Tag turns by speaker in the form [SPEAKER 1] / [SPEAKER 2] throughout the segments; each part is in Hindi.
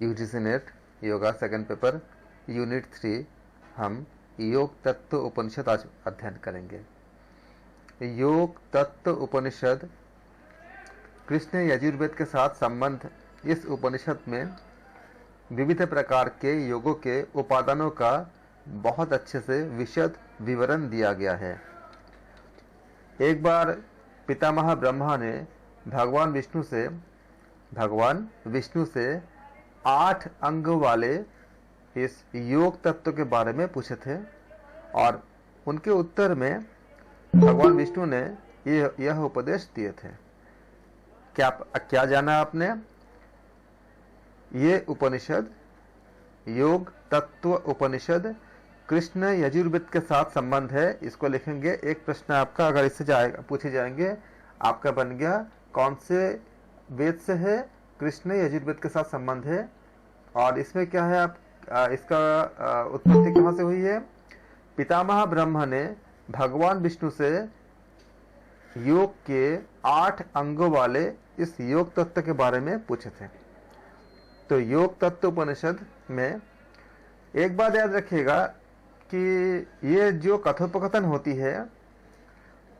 [SPEAKER 1] UGC net yoga second paper unit 3 हम योग तत्व उपनिषद आज अध्ययन करेंगे। योग तत्व उपनिषद कृष्ण यजुर्वेद के साथ संबंध। इस उपनिषद में विविध प्रकार के योगों के उपादानों का बहुत अच्छे से विशद विवरण दिया गया है। एक बार पितामह ब्रह्मा ने भगवान विष्णु से 8 अंग वाले इस योग तत्व के बारे में पूछे थे और उनके उत्तर में भगवान विष्णु ने यह उपदेश दिए थे। क्या जाना आपने? ये उपनिषद योग तत्व उपनिषद कृष्ण यजुर्वेद के साथ संबंध है। इसको लिखेंगे। एक प्रश्न आपका अगर इससे पूछे जाएंगे, आपका बन गया कौन से वेद से है? कृष्ण यजुर्वेद के साथ संबंध है। और इसमें क्या है, आप इसका उत्पत्ति कहाँ से हुई है? पितामह ब्रह्मा ने भगवान विष्णु से योग के 8 अंगों वाले इस योग तत्व के बारे में पूछे थे। तो योग तत्व उपनिषद में एक बात याद रखिएगा कि ये जो कथोपकथन होती है,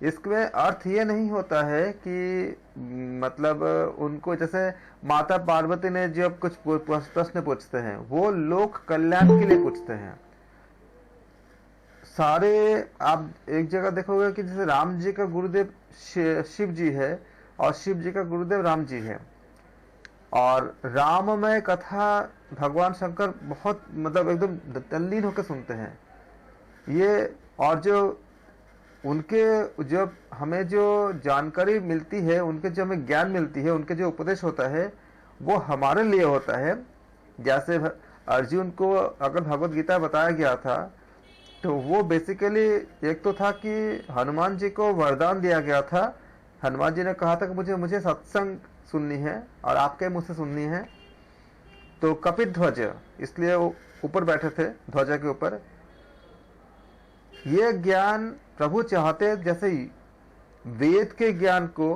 [SPEAKER 1] इसमें अर्थ ये नहीं होता है कि मतलब उनको, जैसे माता पार्वती ने जब कुछ प्रश्न पूछते हैं वो लोक कल्याण के लिए पूछते हैं। सारे आप एक जगह देखोगे कि जैसे राम जी का गुरुदेव शिव जी है और शिव जी का गुरुदेव राम जी है, और राममय कथा भगवान शंकर बहुत मतलब एकदम तल्लीन होकर सुनते हैं ये। और जो उनके जो हमें जो जानकारी मिलती है, उनके जो हमें ज्ञान मिलती है, उनके जो उपदेश होता है वो हमारे लिए होता है। जैसे अर्जुन को अगर भगवत गीता बताया गया था तो वो बेसिकली एक तो था कि हनुमान जी को वरदान दिया गया था। हनुमान जी ने कहा था कि मुझे सत्संग सुननी है और आपके मुंह से सुननी है। तो कपिध्वज, इसलिए वो ऊपर बैठे थे ध्वजा के ऊपर। ये ज्ञान प्रभु चाहते, जैसे ही वेद के ज्ञान को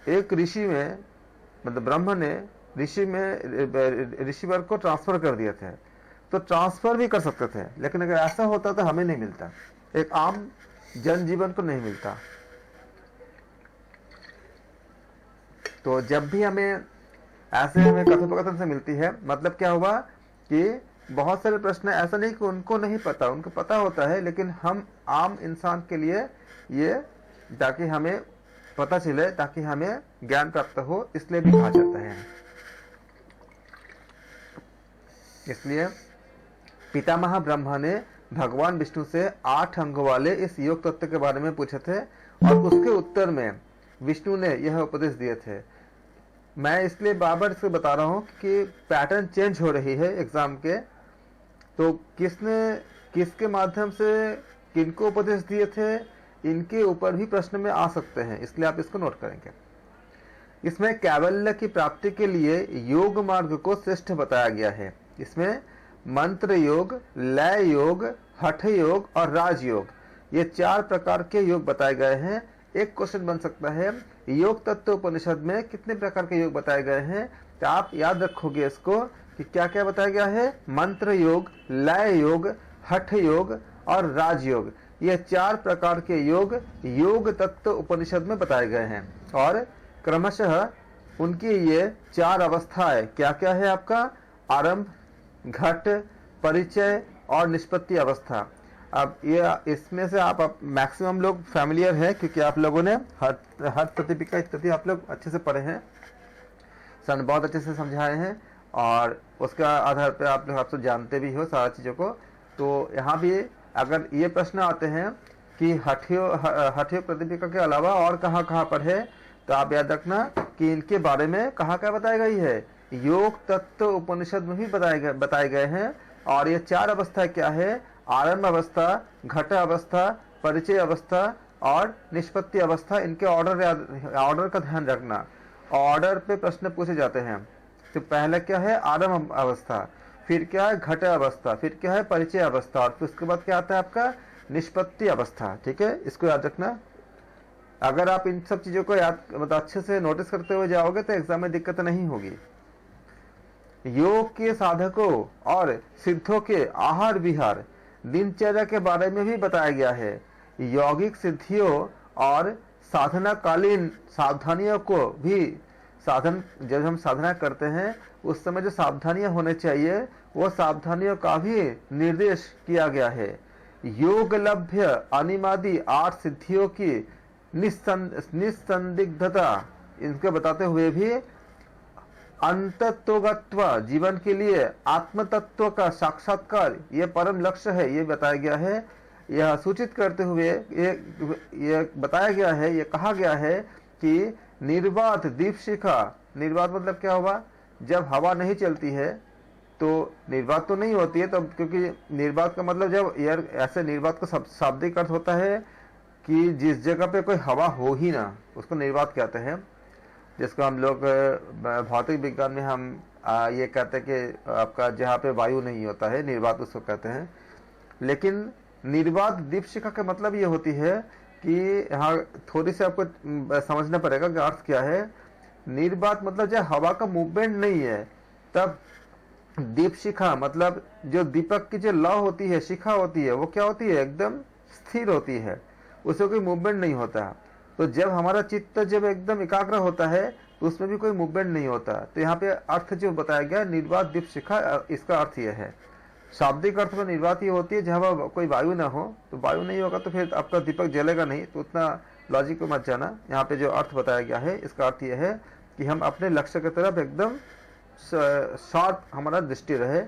[SPEAKER 1] एक ऋषि में, मतलब ब्रह्म ने ऋषिवर को ट्रांसफर कर दिए थे। तो ट्रांसफर भी कर सकते थे, लेकिन अगर ऐसा होता तो हमें नहीं मिलता, एक आम जनजीवन को नहीं मिलता। तो जब भी हमें कथोपकथन से मिलती है, मतलब क्या हुआ कि बहुत सारे प्रश्न ऐसा नहीं कि उनको नहीं पता, उनको पता होता है, लेकिन हम आम इंसान के लिए ये, ताकि हमें पता चले, ताकि हमें ज्ञान प्राप्त हो, इसलिए भी कहा जाता है। इसलिए पितामह ब्रह्मा ने भगवान विष्णु से 8 अंगों वाले इस योग तत्व के बारे में पूछे थे और उसके उत्तर में विष्णु ने यह उपदेश दिए थे। मैं इसलिए बार-बार इसको बता रहा हूँ कि पैटर्न चेंज हो रही है एग्जाम के। तो किसके माध्यम से किनको उपदेश दिए थे, इनके ऊपर भी प्रश्न में आ सकते हैं, इसलिए आप इसको नोट करेंगे। इसमें कैवल्य की प्राप्ति के लिए योग मार्ग को श्रेष्ठ बताया गया है। इसमें मंत्र योग, लय योग, हठ योग और राजयोग, ये 4 प्रकार के योग बताए गए हैं। एक क्वेश्चन बन सकता है, योग तत्व उपनिषद में कितने प्रकार के योग बताए गए हैं? तो आप याद रखोगे इसको कि क्या क्या बताया गया है। मंत्र योग, लय योग, हठ योग और राजयोग, ये 4 प्रकार के योग योग तत्व उपनिषद में बताए गए हैं। और क्रमशः उनकी ये 4 अवस्थाएं क्या क्या है आपका? आरंभ, घट, परिचय और निष्पत्ति अवस्था। अब ये इसमें से आप मैक्सिमम लोग फैमिलियर है, क्योंकि आप लोगों ने हर प्रतिपिका स्थिति आप लोग अच्छे से पढ़े हैं, सन बहुत अच्छे से समझाए हैं, और उसका आधार पर आप लोग सब जानते भी हो सारा चीज़ों को। तो यहाँ भी अगर ये प्रश्न आते हैं कि हठियो प्रतिपिका के अलावा और कहाँ कहाँ पर है, तो आप याद रखना कि इनके बारे में कहाँ क्या बताई गई है। योग तत्व उपनिषद में भी बताए गए हैं। और ये 4 अवस्था क्या है? आरंभ अवस्था, घट अवस्था, परिचय अवस्था और निष्पत्ति अवस्था। इनके ऑर्डर का ध्यान रखना, ऑर्डर पे प्रश्न पूछे जाते हैं। तो पहले क्या है? आरंभ अवस्था, फिर क्या है? घट अवस्था, फिर क्या है? परिचय अवस्था, और फिर उसके बाद क्या आता है आपका? निष्पत्ति अवस्था। ठीक है, इसको याद रखना। अगर आप इन सब चीजों को याद मतलब अच्छे से नोटिस करते हुए जाओगे तो एग्जाम में दिक्कत नहीं होगी। योग के साधकों और सिद्धों के आहार विहार दिनचर्या के बारे में भी बताया गया है। यौगिक सिद्धियों और साधना कालीन सावधानियों को भी जब हम साधना करते हैं उस समय जो सावधानियां होने चाहिए वो सावधानियों का भी निर्देश किया गया है। योग लभ्य अनिमादि 8 सिद्धियों की निस्संदिग्धता इनके बताते हुए भी अंतत्वगत्व जीवन के लिए आत्म तत्व का साक्षात्कार ये परम लक्ष्य है, ये बताया गया है। यह सूचित करते हुए ये बताया गया है, ये कहा गया है कि निर्वात दीपशिखा, निर्वात मतलब क्या हुआ, जब हवा नहीं चलती है तो निर्वात तो नहीं होती है तब, क्योंकि निर्वात का मतलब जब एयर, ऐसे निर्वात का शाब्दिक अर्थ होता है कि जिस जगह पे कोई हवा हो ही ना, उसको निर्वात कहते हैं। जिसको हम लोग भौतिक विज्ञान में हम ये कहते हैं कि आपका जहाँ पे वायु नहीं होता है, निर्वात उसको कहते हैं। लेकिन निर्वात दीपशिखा का मतलब ये होती है कि यहाँ थोड़ी सी आपको समझना पड़ेगा कि अर्थ क्या है। निर्वात मतलब जब हवा का मूवमेंट नहीं है तब दीपशिखा मतलब जो दीपक की जो लौ होती है, शिखा होती है, वो क्या होती है, एकदम स्थिर होती है, उसमें कोई मूवमेंट नहीं होता। तो जब हमारा चित्त जब एकदम एकाग्र होता है तो उसमें भी कोई मूवमेंट नहीं होता। तो यहाँ पे अर्थ जो बताया गया निर्वात दीपशिखा, इसका अर्थ यह है। शाब्दिक अर्थ में निर्वात ये होती है जहाँ कोई वायु ना हो, तो वायु नहीं होगा तो फिर आपका दीपक जलेगा नहीं, तो उतना लॉजिक को मत जाना। यहाँ पे जो अर्थ बताया गया है इसका अर्थ यह है कि हम अपने लक्ष्य की तरफ एकदम शॉर्ट हमारा दृष्टि रहे,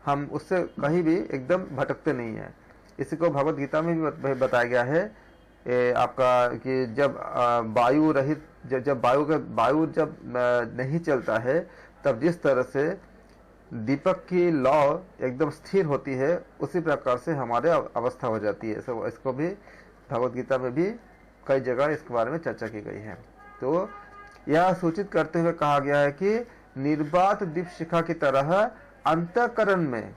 [SPEAKER 1] हम उससे कहीं भी एकदम भटकते नहीं है। इसी को भगवत गीता में भी बताया गया है आपका कि जब वायु रहित, जब वायु जब नहीं चलता है तब जिस तरह से दीपक की लौ एकदम स्थिर होती है उसी प्रकार से हमारे अवस्था हो जाती है। इसको भी भगवत गीता में भी कई जगह इसके बारे में चर्चा की गई है। तो यह सूचित करते हुए कहा गया है कि निर्वात दीपशिखा की तरह अंतःकरण में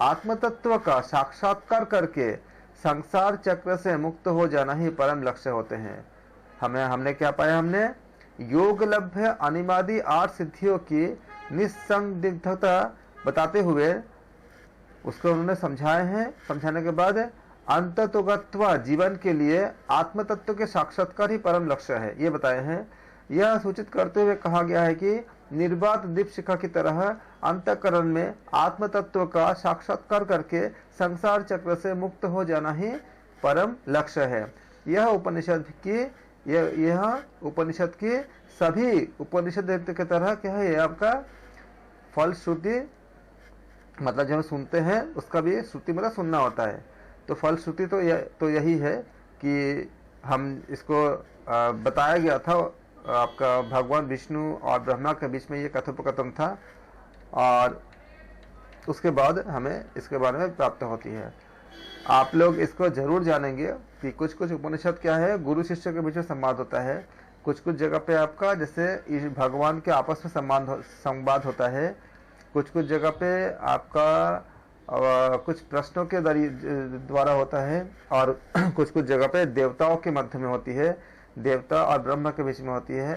[SPEAKER 1] आत्म तत्व का साक्षात्कार करके संसार चक्र से मुक्त हो जाना ही परम लक्ष्य होते हैं। हमने क्या पाया, हमने योग लभ्य अनिमादि 8 सिद्धियों की निस्संदिग्धता बताते हुए उसको उन्होंने समझाए हैं। समझाने के बाद अंततोगत्वा जीवन के लिए आत्म तत्व के साक्षात्कार ही परम लक्ष्य है, ये बताए हैं। यह सूचित करते हुए कहा गया है कि निर्वात दीपशिखा की तरह अंतःकरण में आत्म तत्व का साक्षात्कार करके संसार चक्र से मुक्त हो जाना ही परम लक्ष्य है। यह उपनिषद की सभी उपनिषद की तरह क्या है, यह आपका फलश्रुति मतलब जब हम सुनते हैं उसका भी श्रुति मतलब सुनना होता है। तो फलश्रुति तो यही है कि हम इसको बताया गया था आपका भगवान विष्णु और ब्रह्मा के बीच में ये कथोपकथन था, और उसके बाद हमें इसके बारे में प्राप्त होती है। आप लोग इसको जरूर जानेंगे कि कुछ कुछ उपनिषद क्या है, गुरु शिष्य के बीच में संवाद होता है। कुछ कुछ जगह पे आपका जैसे भगवान के आपस में संवाद होता है। कुछ कुछ जगह पे आपका कुछ प्रश्नों के द्वारा होता है, और कुछ कुछ जगह पे देवताओं के मध्य में होती है, देवता और ब्रह्म के बीच में होती है।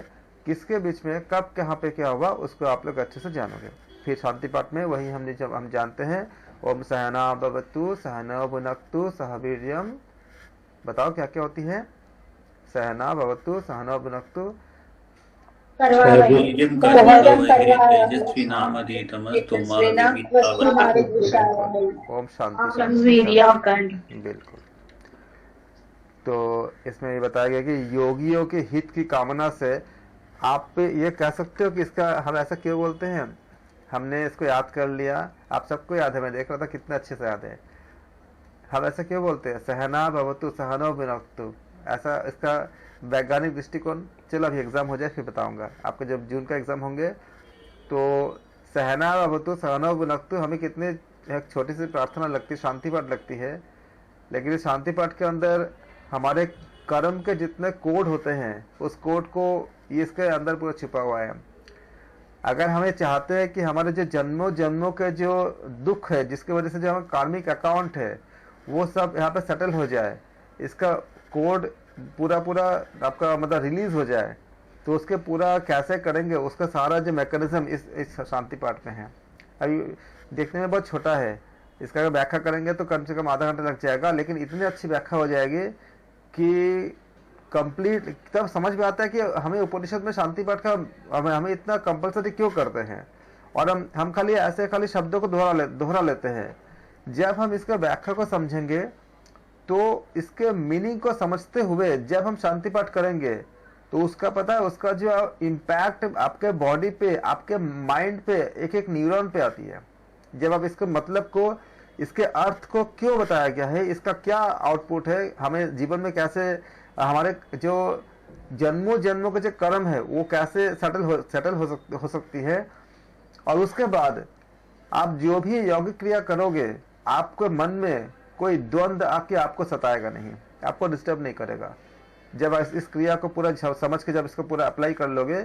[SPEAKER 1] किसके बीच में कब कहाँ पे क्या हुआ उसको आप लोग अच्छे से जानोगे। फिर शांति पाठ में वही हम जानते हैं, ओम सहना भवतु सहना भुनक्तु सह वीर्यम। बताओ क्या क्या होती है, सहना भवतु सहना भुनक्तु ओम शांति। बिल्कुल। तो इसमें ये बताया गया कि योगियों के हित की कामना से आप ये कह सकते हो कि इसका हम ऐसा क्यों बोलते हैं। हमने इसको याद कर लिया, आप सबको याद है, मैं देख रहा था कितना अच्छे से याद है। हम ऐसा क्यों बोलते हैं, सहना भवतु सहनो भुनक्तु, ऐसा इसका वैज्ञानिक दृष्टिकोण। चलो अभी एग्जाम हो जाए फिर बताऊंगा आपको, जब जून का एग्जाम होंगे। तो सहना भवतु सहनो भुनक्तु हमें कितनी एक छोटी सी प्रार्थना लगती है, शांति पाठ लगती है, लेकिन इस शांति पाठ के अंदर हमारे कर्म के जितने कोड होते हैं उस कोड को ये इसके अंदर पूरा छिपा हुआ है। अगर हमें चाहते हैं कि हमारे जो जन्मों जन्मों के जो दुख है, जिसकी वजह से जो हमारा कार्मिक अकाउंट है वो सब यहाँ पे सेटल हो जाए, इसका कोड पूरा आपका मतलब रिलीज हो जाए, तो उसके पूरा कैसे करेंगे, उसका सारा जो मैकेनिज्म इस शांति पाठ में है। अभी देखने में बहुत छोटा है, इसका अगर व्याख्या करेंगे तो कम से कम आधा घंटा लग जाएगा, लेकिन इतनी अच्छी व्याख्या हो जाएगी कि कंप्लीट तब समझ में आता है कि हमें उपनिषद में शांति पाठ का हमें इतना कंपलसरी क्यों करते हैं, और हम खाली ऐसे खाली शब्दों को दोहरा लेते हैं। जब हम इसका व्याख्या को समझेंगे तो इसके मीनिंग को समझते हुए जब हम शांति पाठ करेंगे तो उसका पता है, उसका जो इम्पैक्ट आपके बॉडी पे, आपके माइंड पे, एक एक न्यूरॉन पे आती है। जब आप इसके मतलब को, इसके अर्थ को क्यों बताया गया है, इसका क्या आउटपुट है, हमें जीवन में कैसे हमारे जो जन्मों जन्मों के जो कर्म है वो कैसे सेटल हो सकती है, और उसके बाद आप जो भी यौगिक क्रिया करोगे आपके मन में कोई द्वंद्व आके आपको सताएगा नहीं, आपको डिस्टर्ब नहीं करेगा। जब इस क्रिया को पूरा समझ के जब इसको पूरा अप्लाई कर लोगे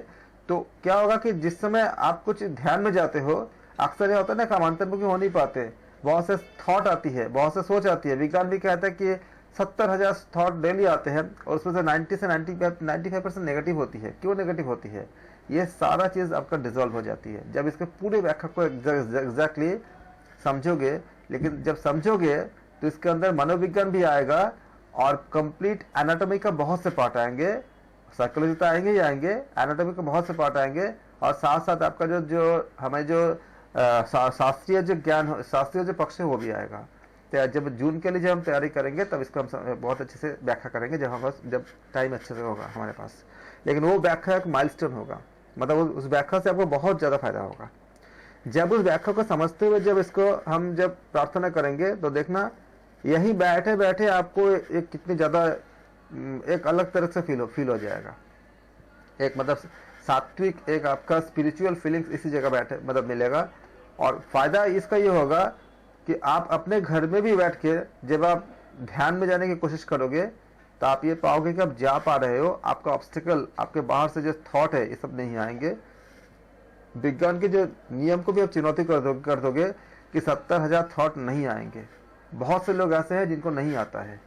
[SPEAKER 1] तो क्या होगा कि जिस समय आप कुछ ध्यान में जाते हो, अक्सर यह होता है ना, हम अंतर्मुखी हो नहीं पाते, बहुत से थॉट आती है, बहुत से सोच आती है। विज्ञान भी कहता है कि 70,000 थॉट डेली आते हैं और उसमें से 90 से 95% नेगेटिव होती है। क्यों नेगेटिव होती है? ये सारा चीज आपका डिसॉल्व हो जाती है जब इसके पूरे व्याख्या को एग्जैक्टली समझोगे। लेकिन जब समझोगे तो इसके अंदर मनोविज्ञान भी आएगा और कंप्लीट एनाटॉमी का बहुत से पार्ट आएंगे, साइकोलॉजी तो आएंगे ही आएंगे, एनाटॉमी का बहुत से पार्ट आएंगे, और साथ साथ आपका जो हमें जो शास्त्रीय जो ज्ञान, शास्त्रीय जो पक्ष है वो भी आएगा। तो जब जून के लिए जब हम तैयारी करेंगे तब इसको हम बहुत अच्छे से व्याख्या करेंगे, जब टाइम अच्छे से होगा हमारे पास। लेकिन वो व्याख्या एक माइलस्टोन होगा, मतलब उस व्याख्या से आपको बहुत ज्यादा फायदा होगा। जब उस व्याख्या को समझते हुए जब इसको हम जब प्रार्थना करेंगे तो देखना यही बैठे बैठे आपको एक कितनी ज्यादा एक अलग तरह से फील हो जाएगा। एक मतलब सात्विक एक आपका स्पिरिचुअल फीलिंग्स इसी जगह बैठे मतलब मिलेगा। और फायदा इसका ये होगा कि आप अपने घर में भी बैठ के जब आप ध्यान में जाने की कोशिश करोगे तो आप ये पाओगे कि आप जा पा रहे हो, आपका ऑब्स्टिकल, आपके बाहर से जो थॉट है ये सब नहीं आएंगे। विज्ञान के जो नियम को भी आप चुनौती कर दोगे कि 70,000 थॉट नहीं आएंगे। बहुत से लोग ऐसे हैं जिनको नहीं आता है,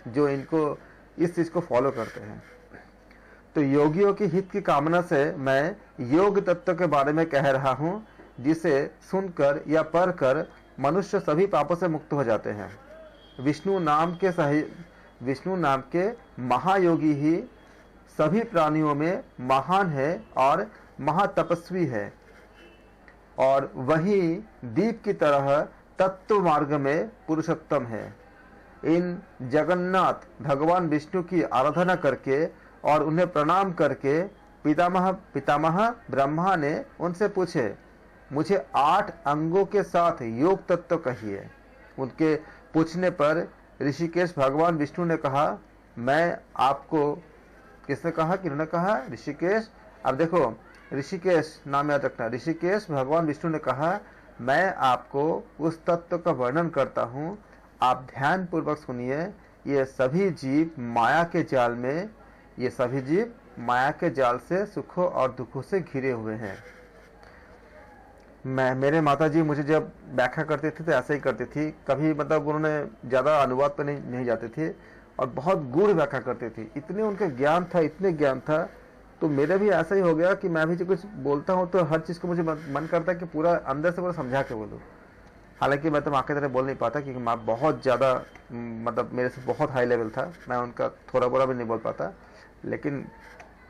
[SPEAKER 1] जो इनको इस चीज को फॉलो करते हैं। तो योगियों की हित की कामना से मैं योग तत्व के बारे में कह रहा हूं, जिसे सुनकर या पढ़कर मनुष्य सभी पापों से मुक्त हो जाते हैं। विष्णु नाम के महायोगी ही सभी प्राणियों में महान है और महातपस्वी है, और वही दीप की तरह तत्व मार्ग में पुरुषोत्तम है। इन जगन्नाथ भगवान विष्णु की आराधना करके और उन्हें प्रणाम करके पितामह ब्रह्मा ने उनसे पूछे, मुझे 8 अंगों के साथ योग तत्व कहिए। उनके पूछने पर ऋषिकेश भगवान विष्णु ने कहा, मैं आपको, किसने कहा? किन्होंने कहा? ऋषिकेश। अब देखो, ऋषिकेश नाम याद रखना। ऋषिकेश भगवान विष्णु ने कहा, मैं आपको उस तत्व का वर्णन करता हूँ, आप ध्यान पूर्वक सुनिए। ये सभी जीव माया के जाल से सुखों और दुखों से घिरे हुए हैं। मेरे माता जी मुझे जब व्याख्या करते थे तो ऐसे ही करती थी, कभी मतलब उन्होंने ज्यादा अनुवाद पे नहीं जाते थे और बहुत गूढ़ व्याख्या करती थी। इतने उनके ज्ञान था, इतने ज्ञान था, तो मेरे भी ऐसा ही हो गया कि मैं भी जो कुछ बोलता हूँ तो हर चीज को मुझे मन करता है कि पूरा अंदर से पूरा समझा के बोलूँ। हालांकि मैं तो माँ की तरह बोल नहीं पाता, क्योंकि माँ बहुत ज्यादा मतलब मेरे से बहुत हाई लेवल था, मैं उनका थोड़ा बोरा भी नहीं बोल पाता, लेकिन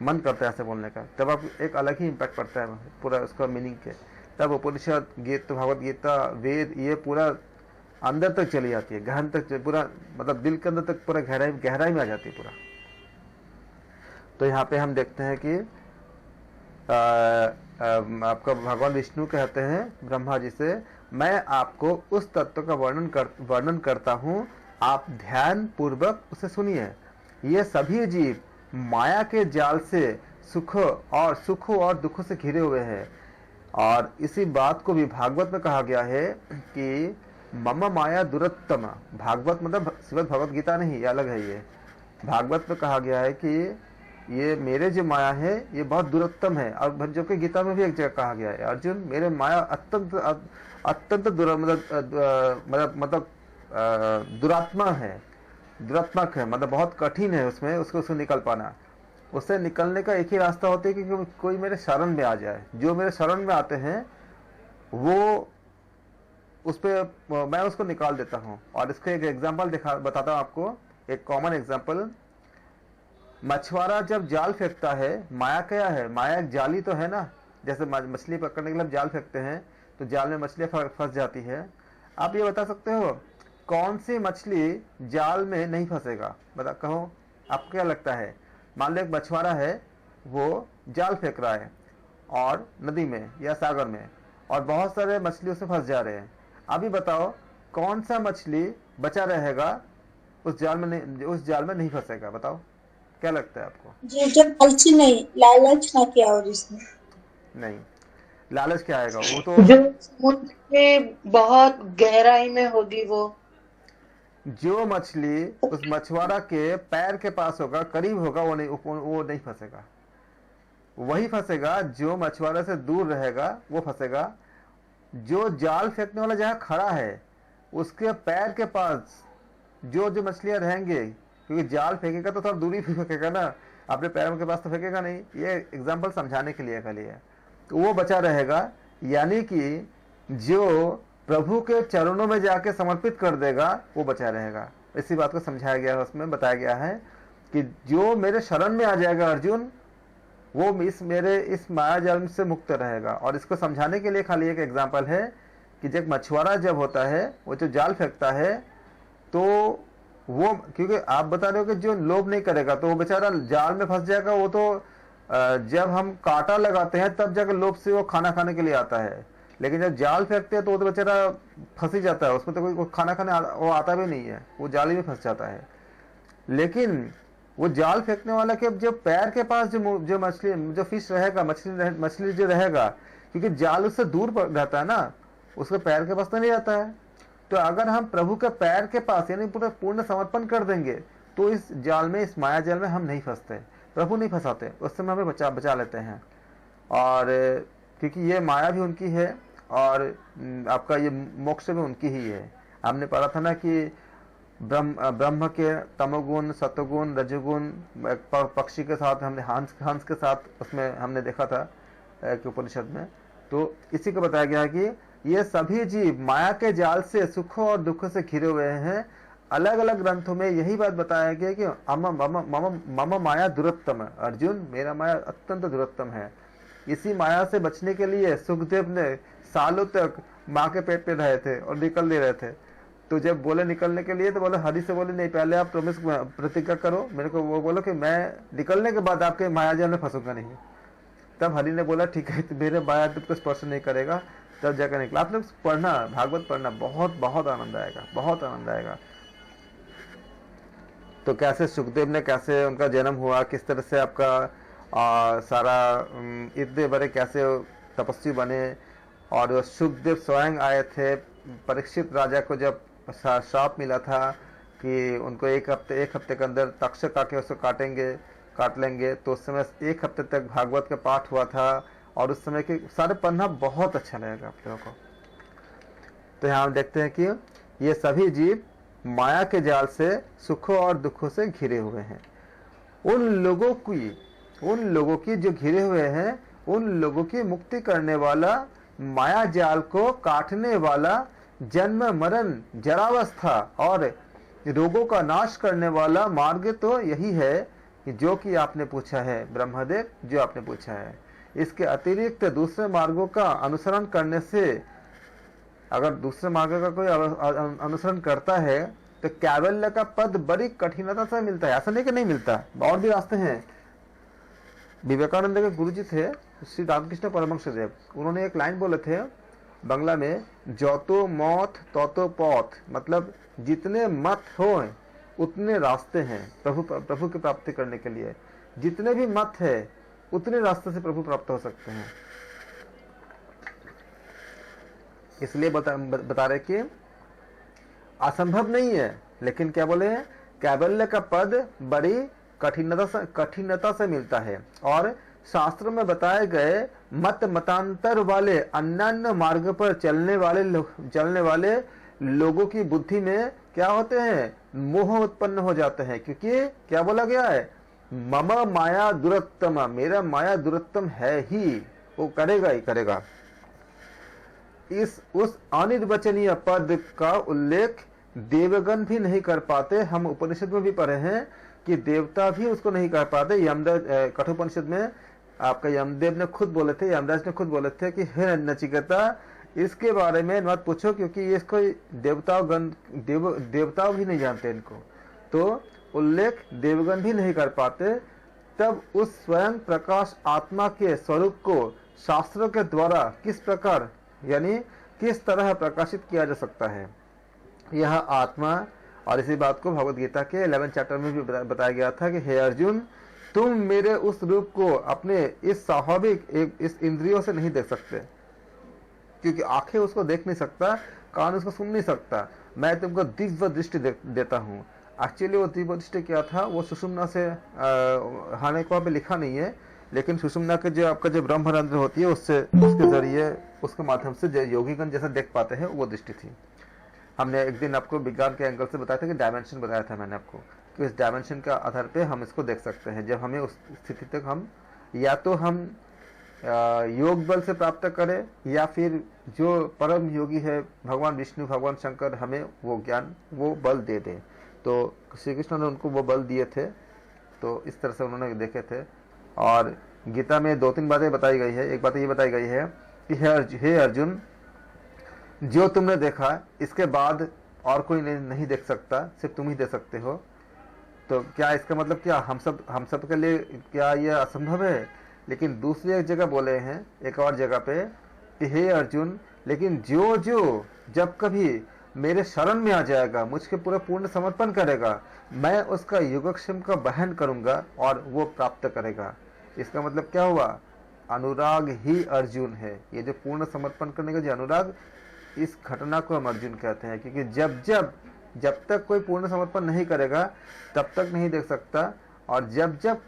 [SPEAKER 1] मन करता है ऐसे बोलने का। तब आप एक अलग ही इम्पैक्ट पड़ता है पूरा उसका मीनिंग के। तब उपनिषद, गीता, भगवत गीता, वेद, ये पूरा अंदर तक चली जाती है, गहन तक, पूरा मतलब दिल के अंदर तक पूरा गहराई में आ जाती है पूरा। तो यहाँ पे हम देखते हैं कि आपका भगवान विष्णु कहते हैं ब्रह्मा जी से, मैं आपको उस तत्व का वर्णन करता हूँ, आप ध्यान पूर्वक उसे सुनिए। ये सभी जीव माया के जाल से सुखों और दुखों से घिरे हुए हैं। और इसी बात को भी भागवत में कहा गया है कि मम माया दुरत्तम। भागवत मतलब श्रीमद् भगवत गीता नहीं, ये अलग है। ये भागवत में कहा गया है कि ये मेरे जो माया है ये बहुत दुरुत्तम है। और जो कि गीता में भी एक जगह कहा गया है, अर्जुन मेरे माया अत्यंत दुरात्मक है, मतलब बहुत कठिन है उसमें उसको निकल पाना। उससे निकलने का एक ही रास्ता होता है कि कोई मेरे शरण में आ जाए। जो मेरे शरण में आते हैं वो उस पे मैं उसको निकाल देता हूँ। और इसका एक एग्जांपल बताता हूँ आपको, एक कॉमन एग्जांपल। मछुआरा जब जाल फेंकता है, माया क्या है? माया एक जाली तो है ना, जैसे मछली पकड़ने के लिए जाल फेंकते हैं तो जाल में मछलियां फंस जाती है। आप ये बता सकते हो कौन सी मछली जाल में नहीं फंसेगा? बता, कहो, आपको क्या लगता है? मान लो एक मछुआरा है, वो जाल फेंक रहा है और नदी में या सागर में, और बहुत सारे मछली उसमें फंस जा रहे हैं। अभी बताओ कौन सा मछली बचा रहेगा, उस जाल में नहीं फंसेगा? बताओ, क्या लगता है आपको?
[SPEAKER 2] जी, जब लालची नहीं, लालच ना किया हो जिसने।
[SPEAKER 1] नहीं, लालच क्या आएगा? वो तो
[SPEAKER 3] जो समुद्र के बहुत गहराई में होगी
[SPEAKER 1] जो मछली उस मछुआरा के पैर के पास होगा, करीब होगा, वो नहीं फंसेगा। वही फंसेगा जो मछुआरे से दूर रहेगा, वो फंसेगा। जो जाल फेंकने वाला जहां खड़ा है उसके पैर के पास जो जो मछलियां रहेंगे, क्योंकि जाल फेंकेगा तो थोड़ा दूरी पे फेंकेगा ना, अपने पैरों के पास तो फेंकेगा नहीं। ये एग्जाम्पल समझाने के लिए खाली है। तो वो बचा रहेगा। यानी कि जो प्रभु के चरणों में जाके समर्पित कर देगा वो बचा रहेगा। इसी बात को समझाया गया है, उसमें बताया गया है कि जो मेरे शरण में आ जाएगा अर्जुन, वो इस माया जाल से मुक्त रहेगा। और इसको समझाने के लिए खाली एक एग्जाम्पल है कि जब मछुआरा जब होता है, वो जो जाल फेंकता है, तो वो, क्योंकि आप बता रहे हो कि जो लोभ नहीं करेगा तो वो बेचारा जाल में फंस जाएगा। वो तो जब हम कांटा लगाते हैं तब जाकर लोभ से वो खाना खाने के लिए आता है, लेकिन जब जाल फेंकते हैं तो वो तो बेचारा फंस ही जाता है, उसमें तो कोई खाना खाने वो आता भी नहीं है, वो जाल में फंस जाता है। लेकिन वो जाल फेंकने वाला के जो पैर के पास जो मछली जो फिश रहेगा, मछली जो रहेगा, क्योंकि जाल उससे दूर रहता है ना, उसके पैर के पास तो नहीं रहता है। तो अगर हम प्रभु के पैर के पास यानी पूर्ण समर्पण कर देंगे तो इस जाल में, इस माया जाल में हम नहीं फंसते, प्रभु नहीं फंसाते, उस समय हमें बचा लेते हैं। और क्योंकि ये माया भी उनकी है और आपका ये मोक्ष भी उनकी ही है। हमने पढ़ा था ना कि ब्रह्म के तमोगुण, सतोगुण, रजोगुण, पक्षी के साथ हमने हंस के साथ उसमें हमने देखा था उपनिषद में। तो इसी को बताया गया है कि ये सभी जीव माया के जाल से सुख और दुख से घिरे हुए हैं। अलग अलग ग्रंथों में यही बात बताया गया कि मम माया दुरत्तम, अर्जुन मेरा माया अत्यंत दुरत्तम है। इसी माया से बचने के लिए सुखदेव ने सालों तक माँ के पेट पे रहे थे और निकल नहीं रहे थे। तो जब बोले निकलने के लिए तो बोले, हरि से बोले नहीं, पहले आप प्रतिज्ञा करो मेरे को, वो बोलो कि मैं निकलने के बाद आपके मायाजाल में फंसूंगा नहीं। तब हरि ने बोला ठीक है, मेरे माया तुमको स्पर्श नहीं करेगा। तब जाकर निकला। आप लोग पढ़ना, भागवत पढ़ना, बहुत बहुत आनंद आएगा, बहुत आनंद आएगा। तो कैसे सुखदेव ने, कैसे उनका जन्म हुआ, किस तरह से आपका सारा इतने बड़े कैसे तपस्वी बने। और सुखदेव स्वयं आए थे परीक्षित राजा को जब श्राप मिला था कि उनको एक हफ्ते के अंदर तक्षक आके उसको काट लेंगे, तो उस समय 1 हफ्ते तक भागवत का पाठ हुआ था। और उस समय के सारे पढ़ना बहुत अच्छा लगेगा आप लोगों को। तो यहाँ हम देखते हैं कि ये सभी जीव माया के जाल से सुखों और दुखों से घिरे हुए हैं। उन लोगों की जो घिरे हुए हैं, उन लोगों की मुक्ति करने वाला, माया जाल को काटने वाला, जन्म मरण जरावस्था और रोगों का नाश करने वाला मार्ग तो यही है कि जो कि आपने पूछा है ब्रह्मदेव, जो आपने पूछा है। इसके अतिरिक्त दूसरे मार्गों का अनुसरण करने से, अगर दूसरे मार्ग का कोई अनुसरण करता है तो कैवल्य का पद बड़ी कठिनता से मिलता है। ऐसा नहीं कि नहीं मिलता, और भी रास्ते हैं। विवेकानंद के गुरु जी थे श्री रामकृष्ण परमहंस देव, उन्होंने एक लाइन बोले थे बंगला में, जौतो मौत तौतो पौथ, मतलब जितने मत हो उतने रास्ते हैं प्रभु की प्राप्ति करने के लिए। जितने भी मत है उतने रास्ते से प्रभु प्राप्त हो सकते हैं। इसलिए बता रहे कि असंभव नहीं है, लेकिन क्या बोले, कैवल्य का पद बड़ी कठिनता से मिलता है। और शास्त्रों में बताए गए मतांतर वाले अन्य मार्ग पर चलने वाले लोगों की बुद्धि में क्या होते हैं, मोह उत्पन्न हो जाते हैं। क्योंकि क्या बोला गया है, मम माया दुरत्तम, मेरा माया दुरत्तम है ही, वो करेगा ही करेगा। उस अनिर्वचनीय पद का उल्लेख देवगण भी नहीं कर पाते। हम उपनिषद में भी पढ़े हैं कि देवता भी उसको नहीं कर पाते। यमराज कठोपनिषद में आपका यमदेव ने खुद बोले थे, यमराज ने खुद बोले थे कि हे नचिकेता, इसके बारे में मत पूछो, क्योंकि इसको देवताओं भी नहीं जानते इनको। तो उल्लेख देवगण भी नहीं कर पाते। तब उस स्वयं प्रकाश आत्मा के स्वरूप को शास्त्रों के द्वारा किस प्रकार, यानी किस तरह प्रकाशित किया जा सकता है, यह आत्मा। और इसी बात को भगवद गीता के 11 चैप्टर में भी बताया गया था कि हे अर्जुन, तुम मेरे उस रूप को अपने इस स्वाभाविक इस इंद्रियों से नहीं देख सकते, क्योंकि आंखें उसको देख नहीं सकता, कान उसको सुन नहीं सकता। मैं तुमको दिव्य दृष्टि देता हूँ। एक्चुअली वो दिव्य दृष्टि क्या था, वो सुषुम्ना से हाने को पे लिखा नहीं है, लेकिन सुषुम्ना के जो आपका जो ब्रह्मरंध्र होती है उससे, उसके जरिए, उसके माध्यम से जो योगीगण जैसा देख पाते हैं, वो दृष्टि थी। हमने एक दिन आपको विज्ञान के एंगल से बताया था कि डायमेंशन बताया था मैंने आपको, कि इस डायमेंशन का आधार पे हम इसको देख सकते हैं। जब हमें उस स्थिति तक हम या तो हम योग बल से प्राप्त करें, या फिर जो परम योगी है भगवान विष्णु, भगवान शंकर, हमें वो ज्ञान, वो बल दे दे। तो श्री कृष्ण ने उनको वो बल दिए थे, तो इस तरह से उन्होंने देखे थे। और गीता में 2-3 बातें बताई गई है। एक बात ये बताई गई है कि हे अर्जुन, जो तुमने देखा इसके बाद और कोई नहीं देख सकता, सिर्फ तुम ही दे सकते हो। तो क्या इसका मतलब क्या हम सब के लिए क्या यह असंभव है? लेकिन दूसरी एक जगह बोले हैं, एक और जगह पे, कि हे अर्जुन, लेकिन जो जब कभी मेरे शरण में आ जाएगा, मुझके पूरा पूर्ण समर्पण करेगा, मैं उसका योगक्षेम का वहन करूंगा और वो प्राप्त करेगा। इसका मतलब क्या हुआ? अनुराग ही अर्जुन है। ये जो पूर्ण समर्पण करने का जो अनुराग, इस घटना को हम अर्जुन कहते हैं, क्योंकि जब तक कोई पूर्ण समर्पण नहीं करेगा तब तक नहीं देख सकता, और जब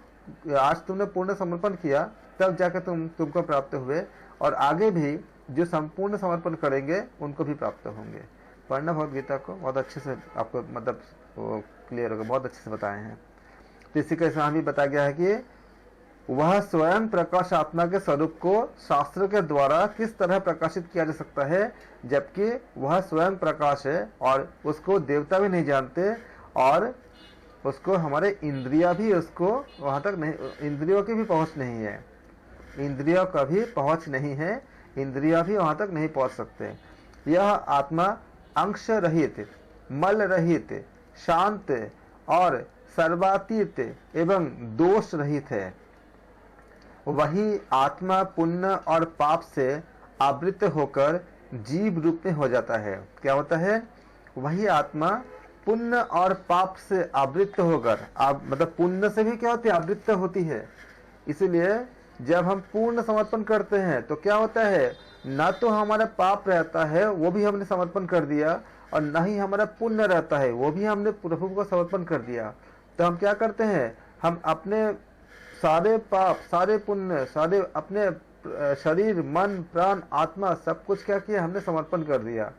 [SPEAKER 1] आज तुमने पूर्ण समर्पण किया तब जाकर तुमको प्राप्त हुए, और आगे भी जो संपूर्ण समर्पण करेंगे उनको भी प्राप्त होंगे। पढ़ना भगवद गीता को, बहुत अच्छे से आपको मतलब क्लियर होगा, बहुत अच्छे से बताए हैं। तो इसी के साथ भी बताया गया है कि वह स्वयं प्रकाश आत्मा के स्वरूप को शास्त्र के द्वारा किस तरह प्रकाशित किया जा सकता है, जबकि वह स्वयं प्रकाश है और उसको देवता भी नहीं जानते, और उसको हमारे इंद्रिया भी उसको वहां तक नहीं, इंद्रियों की भी पहुंच नहीं है, इंद्रियों का भी पहुंच नहीं है, इंद्रिया भी वहां तक नहीं पहुंच सकते। यह आत्मा अंश रहित, मल रहित, शांत और सर्वातीत एवं दोष रहित है। वही आत्मा पुण्य और पाप से आवृत होकर जीव रूप में हो जाता है। क्या होता है? वही आत्मा पुण्य और पाप से आवृत होकर, मतलब पुण्य से भी क्या होती है? आवृत होती है। इसीलिए जब हम पूर्ण समर्पण करते हैं तो क्या होता है? ना तो हमारा पाप रहता है, वो भी हमने समर्पण कर दिया, और ना ही हमारा पुण्य रहता है, वो भी हमने प्रभु को समर्पण कर दिया। तो हम क्या करते हैं? हम अपने सारे पाप, सारे पुण्य, सारे अपने शरीर, मन, प्राण, आत्मा, सब कुछ क्या किया? हमने समर्पण कर दिया।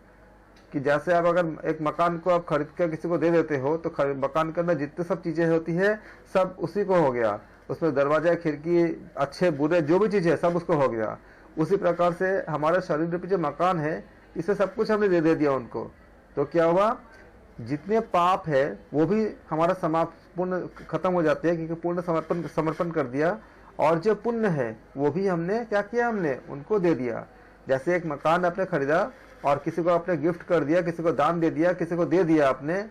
[SPEAKER 1] कि जैसे आप अगर एक मकान को आप खरीद कर किसी को दे देते हो, तो मकान के अंदर जितने सब चीजें होती है सब उसी को हो गया, उसमें दरवाजा, खिड़की, अच्छे बुरे जो भी चीजें सब उसको हो गया। उसी प्रकार से हमारा शरीर रूपी जो मकान है, इसे सब कुछ हमने दे दिया उनको। तो क्या हुआ? जितने पाप है वो भी हमारा समाप्त, पूर्ण खत्म हो जाते हैं, क्योंकि पूर्ण समर्पण कर दिया। और जो पुण्य है वो भी हमने क्या किया? हमने उनको दे दिया। जैसे एक मकान आपने खरीदा और किसी को आपने गिफ्ट कर दिया, किसी को दान दे दिया, किसी को दे दिया आपने,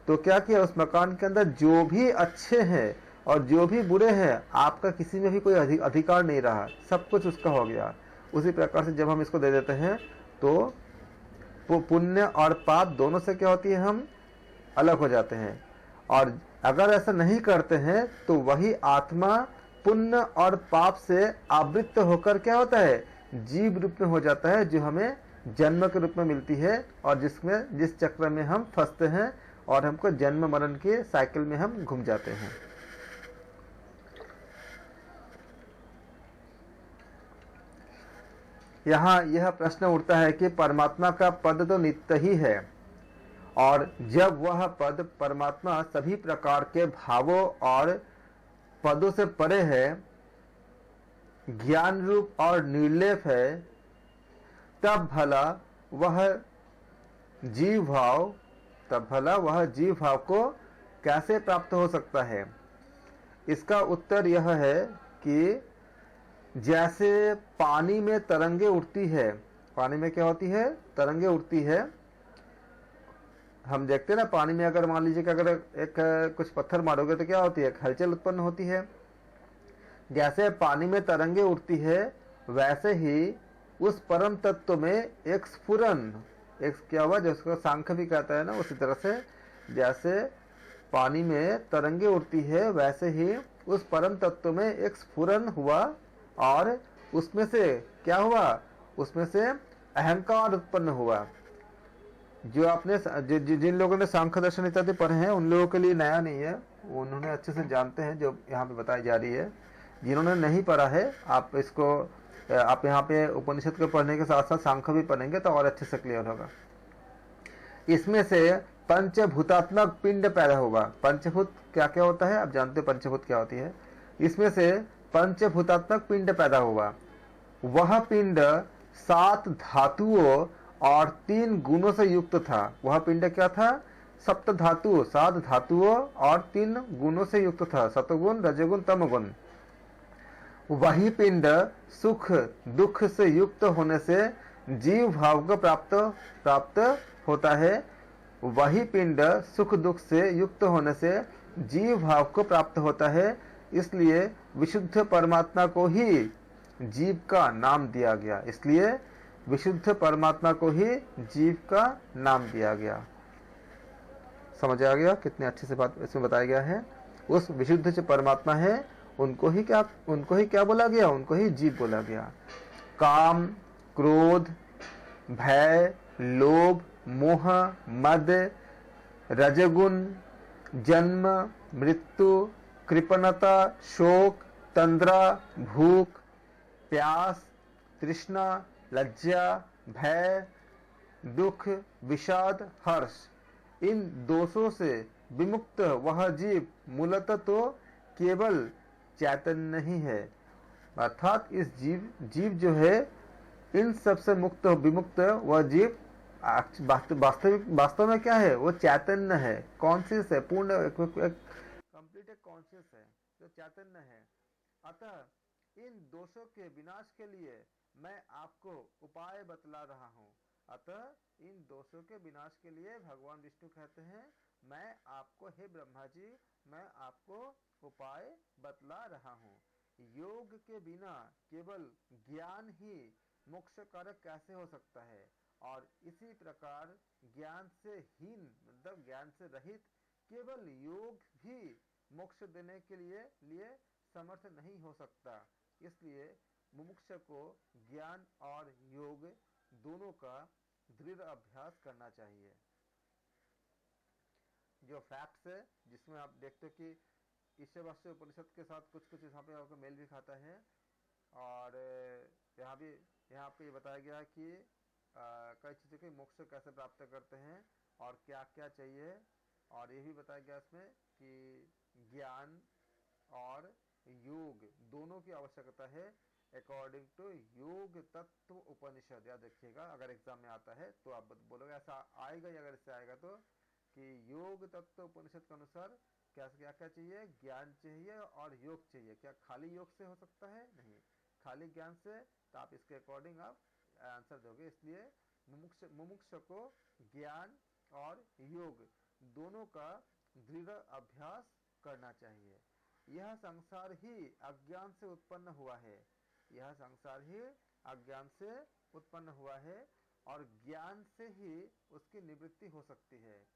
[SPEAKER 1] तो क्या किया? उस मकान के अंदर जो भी अच्छे हैं और जो भी बुरे हैं, आपका किसी में भी कोई अधिकार नहीं रहा, सब कुछ उसका हो गया। उसी प्रकार से जब हम इसको दे देते हैं तो पुण्य और पाप दोनों से क्या होती है? हम अलग हो जाते हैं। और अगर ऐसा नहीं करते हैं तो वही आत्मा पुण्य और पाप से आवृत होकर क्या होता है? जीव रूप में हो जाता है, जो हमें जन्म के रूप में मिलती है, और जिस चक्र में हम फंसते हैं और हमको जन्म मरण के साइकिल में हम घूम जाते हैं। यहाँ यह प्रश्न उठता है कि परमात्मा का पद तो नित्य ही है, और जब वह पद परमात्मा सभी प्रकार के भावों और पदों से परे है, ज्ञान रूप और निर्लेप है, तब भला वह जीव भाव को कैसे प्राप्त हो सकता है? इसका उत्तर यह है कि जैसे पानी में तरंगे उठती है, पानी में क्या होती है? तरंगे उठती है। हम देखते हैं ना, पानी में अगर मान लीजिए कि अगर एक कुछ पत्थर मारोगे तो क्या होती है? हलचल उत्पन्न होती है। जैसे पानी में तरंगे उठती है, वैसे ही उस परम तत्व में एक स्फुरन, एक क्या हुआ जिसको सांख्य भी कहता है ना, उसी तरह से जैसे पानी में तरंगे उठती है, वैसे ही उस परम तत्व में एक स्फुरन हुआ और उसमें से क्या हुआ? उसमें से अहंकार उत्पन्न हुआ। जो आपने जिन लोगों ने सांख्य दर्शन इत्यादि पढ़े हैं उन लोगों के लिए नया नहीं है, उन्होंने अच्छे से जानते हैं जो यहाँ पे बताई जा रही है। जिन्होंने नहीं पढ़ा है, आप इसको आप यहाँ पे उपनिषद को पढ़ने के साथ साथ सांख्य भी पढ़ेंगे तो और अच्छे से क्लियर होगा। इसमें से पंचभूतात्मक पिंड पैदा होगा। पंचभूत क्या क्या होता है आप जानते हो? पंचभूत क्या होती है? इसमें से पंचभूतात्मक पिंड पैदा होगा। वह पिंड 7 धातुओं और 3 गुणों से युक्त था। वह पिंड क्या था? 7 धातुओं और 3 गुणों से युक्त था, सतोगुण, रजोगुण, तमोगुण। वही पिंड सुख दुख से युक्त होने से जीव भाव को प्राप्त होता है। वही पिंड सुख दुख से युक्त होने से जीव भाव को प्राप्त होता है। इसलिए विशुद्ध परमात्मा को ही जीव का नाम दिया गया। इसलिए विशुद्ध परमात्मा को ही जीव का नाम दिया गया। समझ आ गया कितने अच्छे से बात इसमें बताया गया है? उस विशुद्ध जो परमात्मा है उनको ही क्या बोला गया? उनको ही जीव बोला गया। काम, क्रोध, भय, लोभ, मोह, मद, रजगुण, जन्म, मृत्यु, कृपणता, शोक, तंद्रा, भूख, प्यास, तृष्णा, लज्जा, भय, दुख, विषाद, हर्ष, इन दोषों से विमुक्त वह जीव मूलतः तो केवल चैतन्य नहीं है। अर्थात इस जीव जो है इन सबसे मुक्त विमुक्त वह जीव वास्तव में क्या है? वो चैतन्य है, कॉन्शियस है, पूर्ण कंप्लीट कॉन्शियस है, जो चैतन्य है। अतः इन दोषों के विनाश के लिए मैं आपको उपाय बतला रहा हूँ। अतः इन दोषों के विनाश के लिए भगवान विष्णु कहते हैं, मैं आपको, हे ब्रह्मा जी, मैं आपको उपाय बतला रहा हूँ। योग के बिना केवल ज्ञान ही मोक्ष कारक कैसे हो सकता है? और इसी प्रकार ज्ञान से हीन मतलब ज्ञान से रहित केवल योग भी मोक्ष देने के लिए समर्थ नहीं हो सकता। इसलिए मुमुक्ष को ज्ञान और योग दोनों का दृढ़ अभ्यास करना चाहिए। जो फैक्ट्स है जिसमें आप देखते हो कि ईशावास्य उपनिषद के साथ कुछ कुछ यहाँ पे आपको मेल भी खाता है। और यहाँ पे ये बताया गया है कि कई चीज़ों के मोक्ष कैसे प्राप्त करते हैं और क्या क्या चाहिए। और ये भी बताया गया इसमें कि ज्ञान और योग दोनों की आवश्यकता है अकॉर्डिंग टू योग तत्व उपनिषद। याद रखिएगा, अगर एग्जाम में आता है तो आप बोलोगे, ऐसा आएगा ही अगर इससे आएगा तो, कि योग तत्व उपनिषद के अनुसार क्या क्या क्या चाहिए? ज्ञान चाहिए और योग चाहिए। क्या खाली योग से हो सकता है? नहीं, खाली ज्ञान से तो आप इसके अकॉर्डिंग आप आंसर दोगे। इसलिए मुमुक्ष को ज्ञान और योग दोनों का दृढ़ अभ्यास करना चाहिए। यह संसार ही अज्ञान से उत्पन्न हुआ है। यह संसार ही अज्ञान से उत्पन्न हुआ है और ज्ञान से ही उसकी निवृत्ति हो सकती है।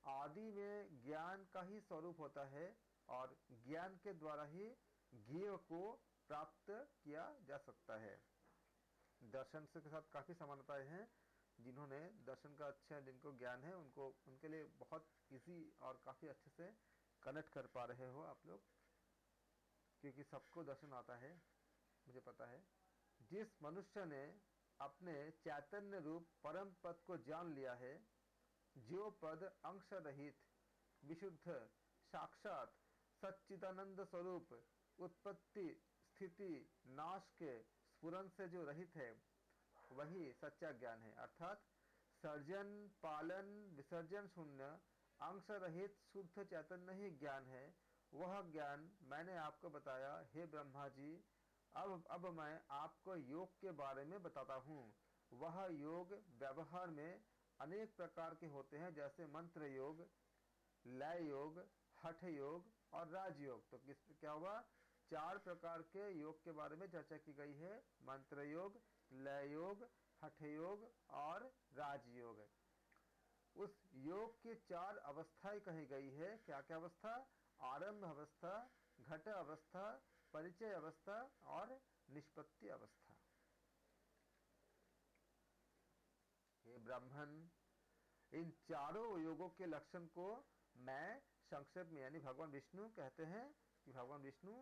[SPEAKER 1] आदि में ज्ञान का ही स्वरूप होता है और ज्ञान के द्वारा ही ज्ञेय को प्राप्त किया जा सकता है। दर्शन से के साथ काफी समानताएं हैं। जिन्होंने दर्शन का अच्छा जिनको ज्ञान है उनके लिए बहुत इजी और काफी अच्छे से कनेक्ट कर पा रहे हो आप लोग, क्योंकि सबको दर्शन आता है, मुझे पता है। जिस मनुष्य ने अपने चैतन्य रूप परम पद को जान लिया है, जो पद अंश रहित, विशुद्ध, साक्षात, सच्चिदानंद स्वरूप उत्पत्ति स्थिति नाश के स्फुरन से जो रहित है वही सच्चा ज्ञान है। अर्थात सर्जन पालन विसर्जन शून्य अंश रहित शुद्ध चैतन्य ही ज्ञान है। वह ज्ञान मैंने आपको बताया हे ब्रह्मा जी। अब मैं आपको योग के बारे में बताता हूँ। वह योग व्यवहार में अनेक प्रकार के होते हैं, जैसे मंत्र योग, लय योग, हठ योग और राजयोग। तो किस क्या हुआ, 4 प्रकार के योग के बारे में चर्चा की गई है। मंत्र योग, लय योग, हठ योग और राजयोग। उस योग की 4 अवस्थाएं कही गई है। क्या क्या अवस्था? आरंभ अवस्था, घट अवस्था, परिचय अवस्था और निष्पत्ति अवस्था। हे ब्राह्मण, इन चारों योगों के लक्षण को मैं संक्षेप में, यानी भगवान विष्णु कहते हैं कि भगवान विष्णु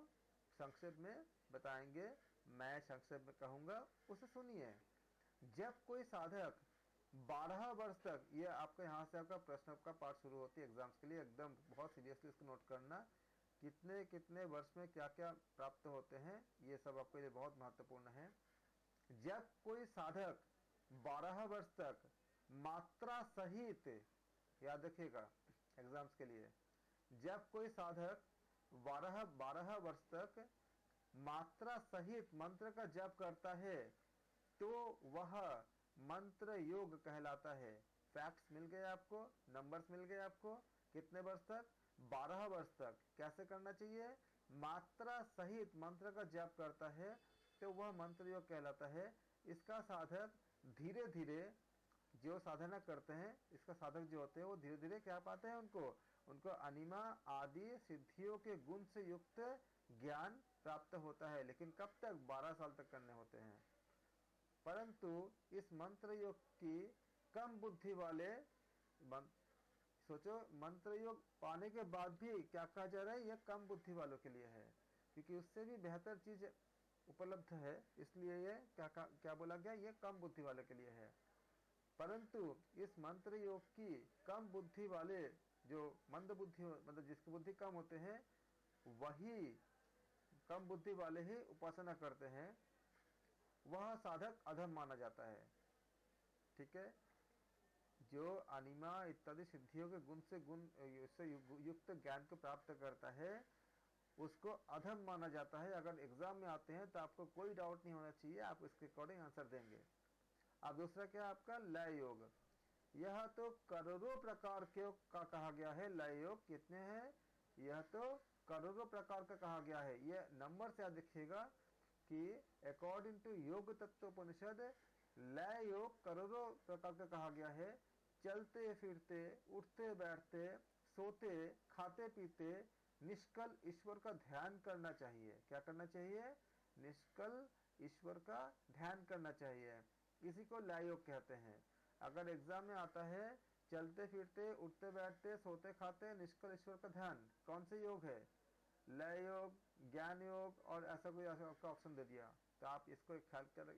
[SPEAKER 1] संक्षेप में बताएंगे। मैं संक्षेप में कहूंगा, उसे सुनिए। जब कोई साधक 12 वर्ष तक, ये आपका यहाँ से आपका प्रश्न का पाठ शुरू होती है एग्जाम्स के लिए, एकदम बहुत सीरियसली इसको नोट करना। कितने कितने वर्ष में क्या क्या प्राप्त होते हैं, ये सब आपके लिए बहुत महत्वपूर्ण है। जब कोई साधक 12 वर्ष तक मात्रा सहित, याद रखिएगा एग्जाम्स के लिए, जब कोई साधक 12 वर्ष तक मात्रा सहित मंत्र का जप करता है तो वह मंत्र योग कहलाता है। फैक्ट्स मिल गए आपको, नंबर्स मिल गए आपको। कितने वर्ष तक? 12 वर्ष तक। कैसे करना चाहिए? मात्रा सहित मंत्र का जप करता है तो वह मंत्र योग कहलाता है। इसका साधक धीरे धीरे जो साधना करते हैं, इसका साधक जो होते हैं वो धीरे धीरे क्या पाते हैं, उनको अनिमा आदि सिद्धियों के गुण से युक्त ज्ञान प्राप्त होता है। लेकिन कब तक? 12 साल तक करने होते हैं। परंतु इस मंत्र योग की कम बुद्धि वाले, सोचो मंत्र योग पाने के बाद भी क्या कहा जा रहा है, यह कम बुद्धि वालों के लिए है, क्योंकि उससे भी बेहतर चीज उपलब्ध है, इसलिए ये क्या बोला गया, ये कम बुद्धि वाले के लिए है। परंतु इस मंत्र योग की कम बुद्धि वाले, जो मंद बुद्धि, मतलब जिसकी बुद्धि कम होते हैं, वही कम बुद्धि वाले ही उपासना करते हैं, वह साधक अधम माना जाता है। ठीक है, जो अनिमा इत्यादि सिद्धियों के गुण से युक्त ज्ञान को प्राप्त करता है, उसको अधम माना जाता है। अगर एग्जाम में आते हैं तो आपको कोई डाउट नहीं होना चाहिए, आप इसके अकॉर्डिंग आंसर देंगे। अब दूसरा क्या है आपका? लय योग। यह तो करोड़ों प्रकार के का कहा गया है। लय योग कितने हैं? यह तो करोड़ों प्रकार का कहा गया है। यह नंबर से याद रखिएगा कि अकॉर्डिंग टू योग तत्वोपनिषद लय योग करोड़ों प्रकार का कहा गया है। चलते फिरते, उठते बैठते, सोते, खाते पीते निष्कल ईश्वर का ध्यान करना चाहिए। क्या करना चाहिए? निष्कल ईश्वर का ध्यान करना चाहिए। इसी को लय योग कहते हैं। अगर एग्जाम में आता है चलते फिरते, उठते बैठते, सोते खाते, निष्कल ईश्वर का ध्यान, कौन से योग है? लय योग, ज्ञान योग और ऐसा कोई आपका ऑप्शन दे दिया, तो आप इसको ख्याल कर,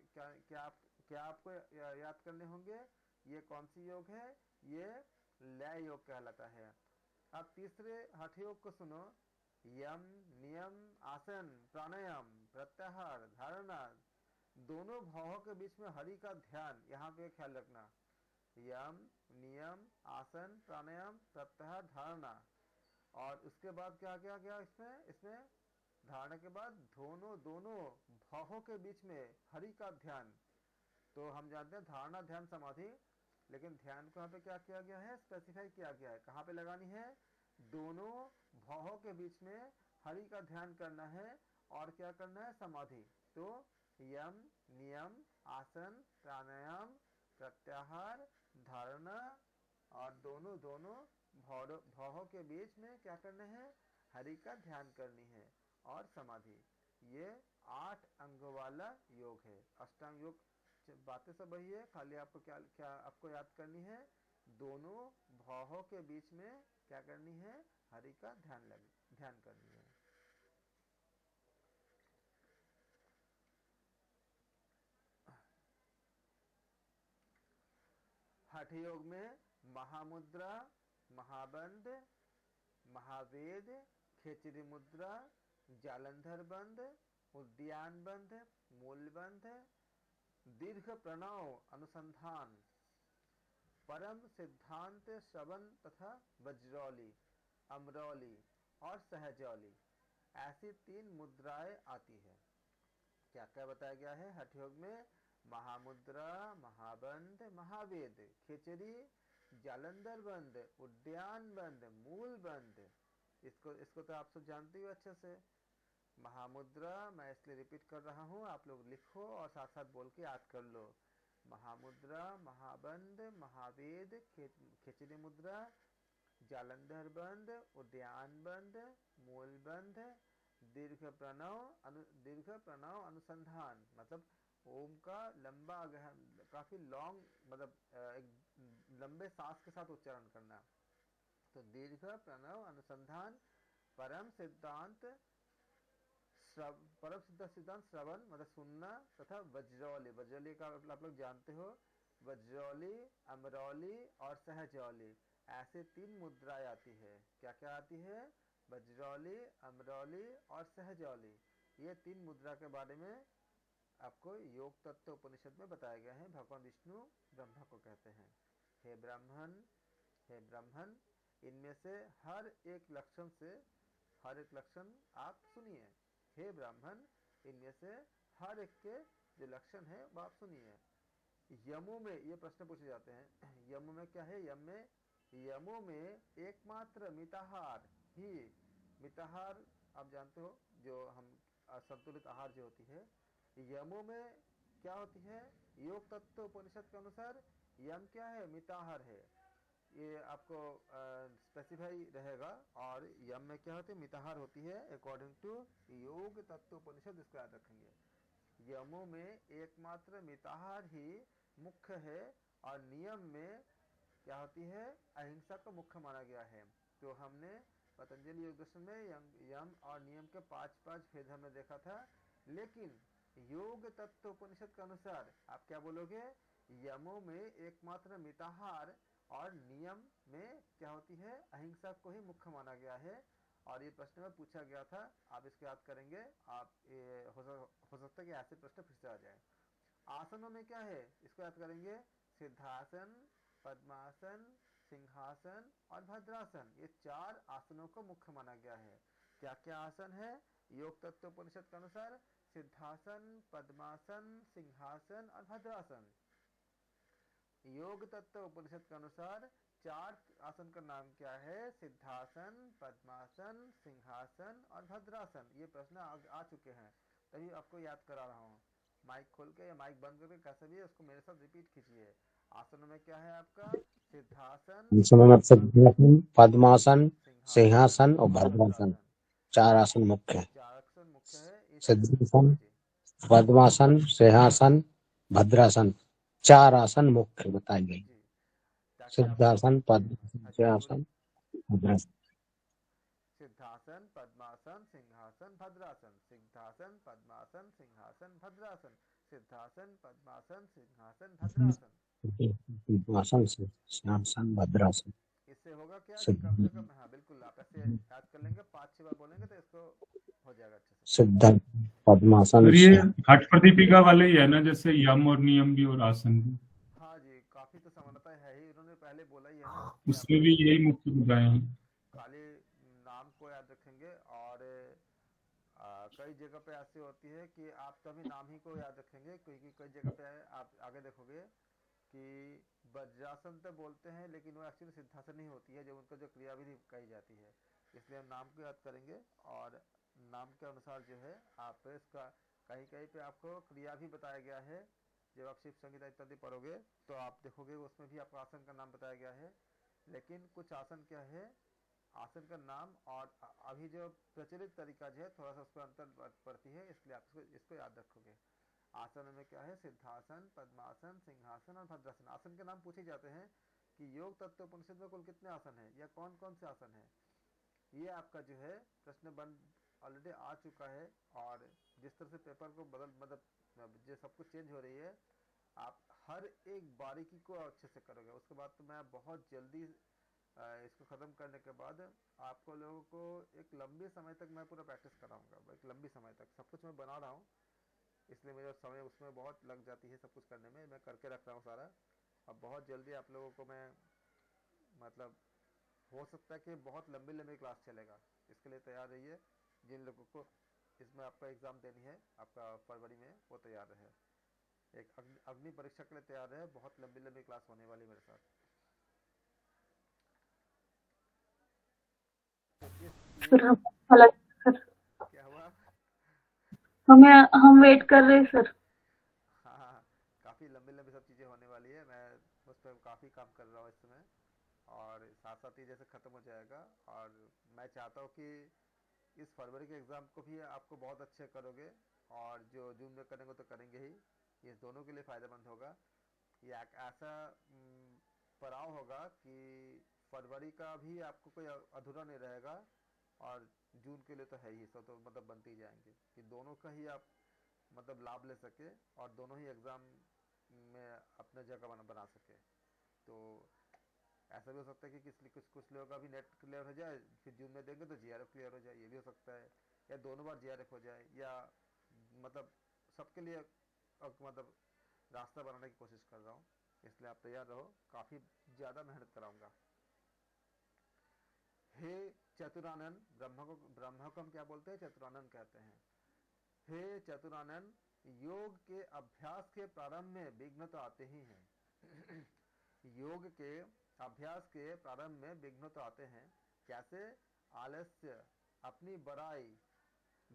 [SPEAKER 1] क्या आपको याद करने होंगे, ये कौन सी योग है? ये लय योग कहलाता है। अब तीसरे हठ योग को सुनो। यम, नियम, आसन, प्राणायाम, प्रत्याहार, धारणा, दोनों भावों के बीच में हरि का ध्यान, यहाँ पे ख्याल रखना। यम, नियम, आसन, प्राणायाम, प्रत्याहार, धारणा, और उसके बाद क्या क्या क्या इसमें धारणा के बाद दोनों भावों के बीच में हरि का ध्यान। तो हम जानते हैं धारणा, ध्यान, समाधि, लेकिन ध्यान को यहाँ पे क्या किया गया है? स्पेसिफाई किया गया है। कहाँ पे लगानी है? दोनों भावों के बीच में हरि का ध्यान करना है और क्या करना है? समाधि। तो यम, नियम, आसन, प्राणायाम, प्रत्याहार, धारणा और दोनों भावों के बीच में क्या करना है? हरि का ध्यान करनी है और समाधि। ये 8 अंगों वाला योग है। अष्टांग योग बातें सब वही है, खाली आपको क्या आपको याद करनी है? दोनों भावों के बीच में क्या करनी है? हरि का ध्यान करनी है। हठ योग में महामुद्रा, महाबंध, महावेद, खेचरी मुद्रा, जालंधर बंध, उद्यान बंध, मूल बंध, दीर्घ प्रणव अनुसंधान, परम सिद्धांत श्रवण तथा वज्रौली, अमरौली और सहजौली, ऐसी 3 मुद्राएं आती है। क्या क्या बताया गया है हठ योग में? महामुद्रा, महाबंध, महावेद, खेचरी, जालंधर बंध, उद्यान बंध, मूल बंध। इसको तो आप सब जानते हो अच्छे से। महामुद्रा मैं इसलिए रिपीट कर रहा हूँ, आप लोग लिखो और साथ साथ बोल के याद कर लो। महामुद्रा, महाबंध, महावेद, खेचरी मुद्रा, जालंधर बंध, उद्यान बंध, मूल बंध, दीर्घ प्रणव अनुसंधान, मतलब ओम का लंबा काफी लॉन्ग, मतलब एक लंबे सांस के साथ उच्चारण करना। तो दीर्घ प्रणव अनुसंधान, परम सिद्धांत श्रवण मतलब सुनना, तथा वज्रौली का आप लोग जानते हो, वज्रौली, अमरौली और सहजौली, ऐसे 3 मुद्राएं आती है। क्या क्या आती है? वज्रौली, अमरौली और सहजौली। ये 3 मुद्रा के बारे में आपको योग तत्व उपनिषद में बताया गया है। भगवान विष्णु ब्रह्मा को कहते हैं हे ब्राह्मण, इनमें से हर एक लक्षण आप सुनिए। हे ब्राह्मण, इनमें से हर एक के जो लक्षण है वो आप सुनिए। यमों में ये प्रश्न पूछे जाते हैं, यमों में क्या है? यमों में एकमात्र मिताहार ही, मिताहार आप जानते हो जो हम संतुलित आहार जो होती है, यमों में क्या होती है? योग तत्व उपनिषद के अनुसार यम क्या है? मिताहार है। ये आपको स्पेसिफाई रहेगा। और यम में क्या होती है? मिताहार होती है अकॉर्डिंग टू योग तत्व उपनिषद, इसको याद रखेंगे। यमों में एकमात्र मिताहार ही मुख्य है और नियम में क्या होती है? अहिंसा को मुख्य माना गया है। तो हमने पतंजलि योग दर्शन में यम और नियम के 5 भेद हमने देखा था। लेकिन योग तत्व उपनिषद के अनुसार आप क्या बोलोगे? यमों में एकमात्र मिताहार और नियम में क्या होती है? अहिंसा को ही मुख्य माना गया है। और ये प्रश्न में पूछा गया था, आप इसको याद करेंगे। आप हो सकता है कि ऐसे प्रश्न फिर से आ जाए। आसनों में क्या है? इसको याद करेंगे। सिद्धासन, पद्मासन, सिंहासन और भद्रासन, ये 4 आसनों को मुख्य माना गया है। क्या क्या आसन है योग तत्व उपनिषद के अनुसार? सिद्धासन, पद्मासन, सिंहासन और भद्रासन। योग तत्व उपनिषद के अनुसार 4 आसन का नाम क्या है? सिद्धासन, पद्मासन, सिंहासन और भद्रासन। ये प्रश्न आ चुके हैं, तभी आपको याद करा रहा हूँ। माइक खोल के या माइक बंद करके कैसे भी उसको मेरे साथ रिपीट कीजिए। आसनों में क्या है आपका? सिद्धासन,
[SPEAKER 4] पद्मासन,
[SPEAKER 1] सिंहासन
[SPEAKER 4] सिंहासन और भद्रासन,
[SPEAKER 1] भद्रासन।
[SPEAKER 4] 4 आसन मुख्य है।
[SPEAKER 1] 4 आसन मुख्य है।
[SPEAKER 4] सिद्धासन,
[SPEAKER 1] हाँ जी,
[SPEAKER 4] पद्मासन, सिंहासन, भद्रासन, 4 आसन मुख्य बताए गए।
[SPEAKER 1] जी, ताकि आपको
[SPEAKER 4] सिद्धासन, पद्मासन,
[SPEAKER 1] हाँ जी बोलिए।
[SPEAKER 4] सिंहासन, भद्रासन।
[SPEAKER 1] सिद्धासन, पद्मासन, सिंहासन, भद्रासन, सिद्धासन, पद्मासन, सिंहासन, भद्रासन, सिद्धासन, पद्मासन, सिंहासन, भद्रासन।
[SPEAKER 4] पद्मासन, सिंहासन, भद्रासन।
[SPEAKER 1] इससे होगा क्या कि कम से कम, हाँ बिल्कुल, आप ऐसे याद कर लेंगे, 5-6 बार बोलेंगे तो इसको हो जाएगा अच्छे से।
[SPEAKER 4] सिद्ध पद्मासन।
[SPEAKER 5] और ये हठ प्रदीपिका वाले ही है ना, जैसे यम और नियम भी और आसन भी?
[SPEAKER 1] हाँ जी, काफी तो समानता है ही। उन्होंने पहले बोला ही है ना कि आप
[SPEAKER 5] उसमें भी यही मुख्य मुद्दाएं हैं।
[SPEAKER 1] खाली नाम को याद रखेंगे। और कई जगह पे ऐसी होती है कि आप तभी नाम ही को याद रखेंगे, क्योंकि कई जगह पे आप आगे देखोगे कि वज्रासन तो बोलते हैं लेकिन वो एक्चुअली सिद्धासन ही होती है, जो उनका जो क्रियाविधि कही जाती है। इसलिए हम नाम को याद करेंगे और नाम के अनुसार जो है आप इसका कहीं कहीं पे आपको क्रिया भी बताया गया है। जब आप शिव संगीता इत्यादि पढ़ोगे तो आप देखोगे उसमें भी आपको आसन का नाम बताया गया है। लेकिन कुछ आसन क्या है, आसन का नाम और अभी जो प्रचलित तरीका जो है थोड़ा सा उसमें अंतर पड़ती है, इसलिए आप इसको याद रखोगे। आसन में क्या है? सिद्धासन, पद्मासन, सिंहासन और भद्रासन। आसन के नाम पूछे जाते हैं कि योग तत्व उपनिषद में कुल कितने आसन हैं या कौन कौन से आसन हैं। ये आपका जो है प्रश्न बन ऑलरेडी आ चुका है। और जिस तरह से पेपर को मतलब जो सब कुछ चेंज हो रही है, आप हर एक बारीकी को अच्छे से करोगे, उसके बाद तो मैं बहुत जल्दी इसको ख़त्म करने के बाद आपको लोगों को एक लंबे समय तक मैं पूरा प्रैक्टिस कराऊंगा, एक लंबी समय तक। सब कुछ मैं बना रहा हूँ, इसलिए मेरा समय उसमें बहुत लग जाती है सब कुछ करने में। मैं करके रख रहा हूँ सारा। अब बहुत जल्दी आप लोगों को मैं मतलब हो सकता है कि बहुत लंबी लंबी क्लास चलेगा, इसके लिए तैयार रहिए। जिन लोगों को इसमें आपका एग्ज़ाम देनी है आपका फरवरी में, वो तैयार रहे, एक अग्नि परीक्षा के लिए तैयार रहे। बहुत लंबी लंबी क्लास होने वाली मेरे साथ। तो
[SPEAKER 6] सर
[SPEAKER 1] इसलिए
[SPEAKER 6] हम अलग सर
[SPEAKER 1] क्या हुआ?
[SPEAKER 6] हम वेट कर रहे हैं सर।
[SPEAKER 1] हाँ हाँ हाँ, काफ़ी लंबी लंबी सब चीज़ें होने वाली है। मैं उस पर काफ़ी काम कर रहा हूँ इस समय, और साथ साथ ही जैसे ख़त्म हो जाएगा। और मैं चाहता हूँ कि इस फरवरी के एग्ज़ाम को भी आपको बहुत अच्छे करोगे, और जो जून में करेंगे तो करेंगे ही। ये दोनों के लिए फ़ायदेमंद होगा। ये एक ऐसा पड़ाव होगा कि फरवरी का भी आपको कोई अधूरा नहीं रहेगा, और जून के लिए तो है ही, सब तो मतलब बनते ही जाएंगे कि दोनों का ही आप मतलब लाभ ले सके, और दोनों ही एग्ज़ाम में अपने जगह बना सके। तो ऐसा भी हो सकता है कि कुछ कुछ लोगों का भी नेट क्लियर हो जाए, फिर जून में देंगे तो जीआरएफ क्लियर हो जाए, ये भी हो सकता है। या दोनों बार जीआरएफ हो जाए, या मतलब सबके लिए मतलब रास्ता बनाने की कोशिश कर रहा हूँ। इसलिए आप तैयार रहो, काफ़ी ज़्यादा मेहनत कराऊंगा। हे चतुरानन, ब्रह्मा को हम क्या बोलते हैं? चतुरानन कहते हैं। हे चतुरानन, योग के अभ्यास के प्रारंभ में विघ्न तो आते ही हैं। योग के अभ्यास के प्रारंभ में विघ्न तो आते हैं। कैसे? आलस्य, अपनी बड़ाई,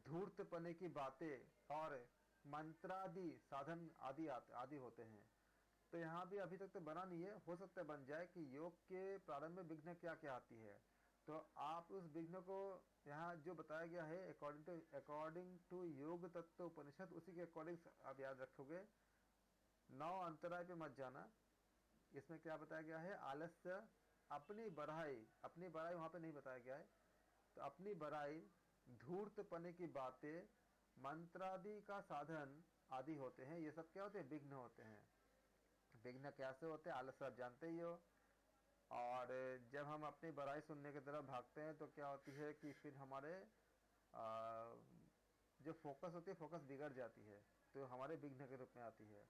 [SPEAKER 1] धूर्तपने की बातें और मंत्रादि साधन आदि होते हैं। तो यहाँ भी अभी तक तो बना नहीं है, हो सकता है बन जाए कि योग के प्रारंभ में विघ्न क्या क्या आती है। तो आप उस विघ्न को यहाँ जो बताया गया है अकॉर्डिंग टू योग तत्व उपनिषद, उसी के अकॉर्डिंग आप याद रखोगे। 9 अंतराय पे मत जाना। इसमें क्या बताया गया है? आलस्य, अपनी बढ़ाई वहां पे नहीं बताया गया है। तो अपनी बढ़ाई, धूर्तपने की बातें, मंत्रादि का साधन आदि होते हैं। ये सब क्या होते हैं? विघ्न होते हैं। विघ्न कैसे होते हैं? आलस्य आप जानते ही हो। और जब हम अपनी बढ़ाई सुनने की तरफ भागते हैं तो क्या होती है कि फिर हमारे जो फोकस होती है, फोकस बिगड़ जाती है, तो हमारे विघ्न के रूप में आती है।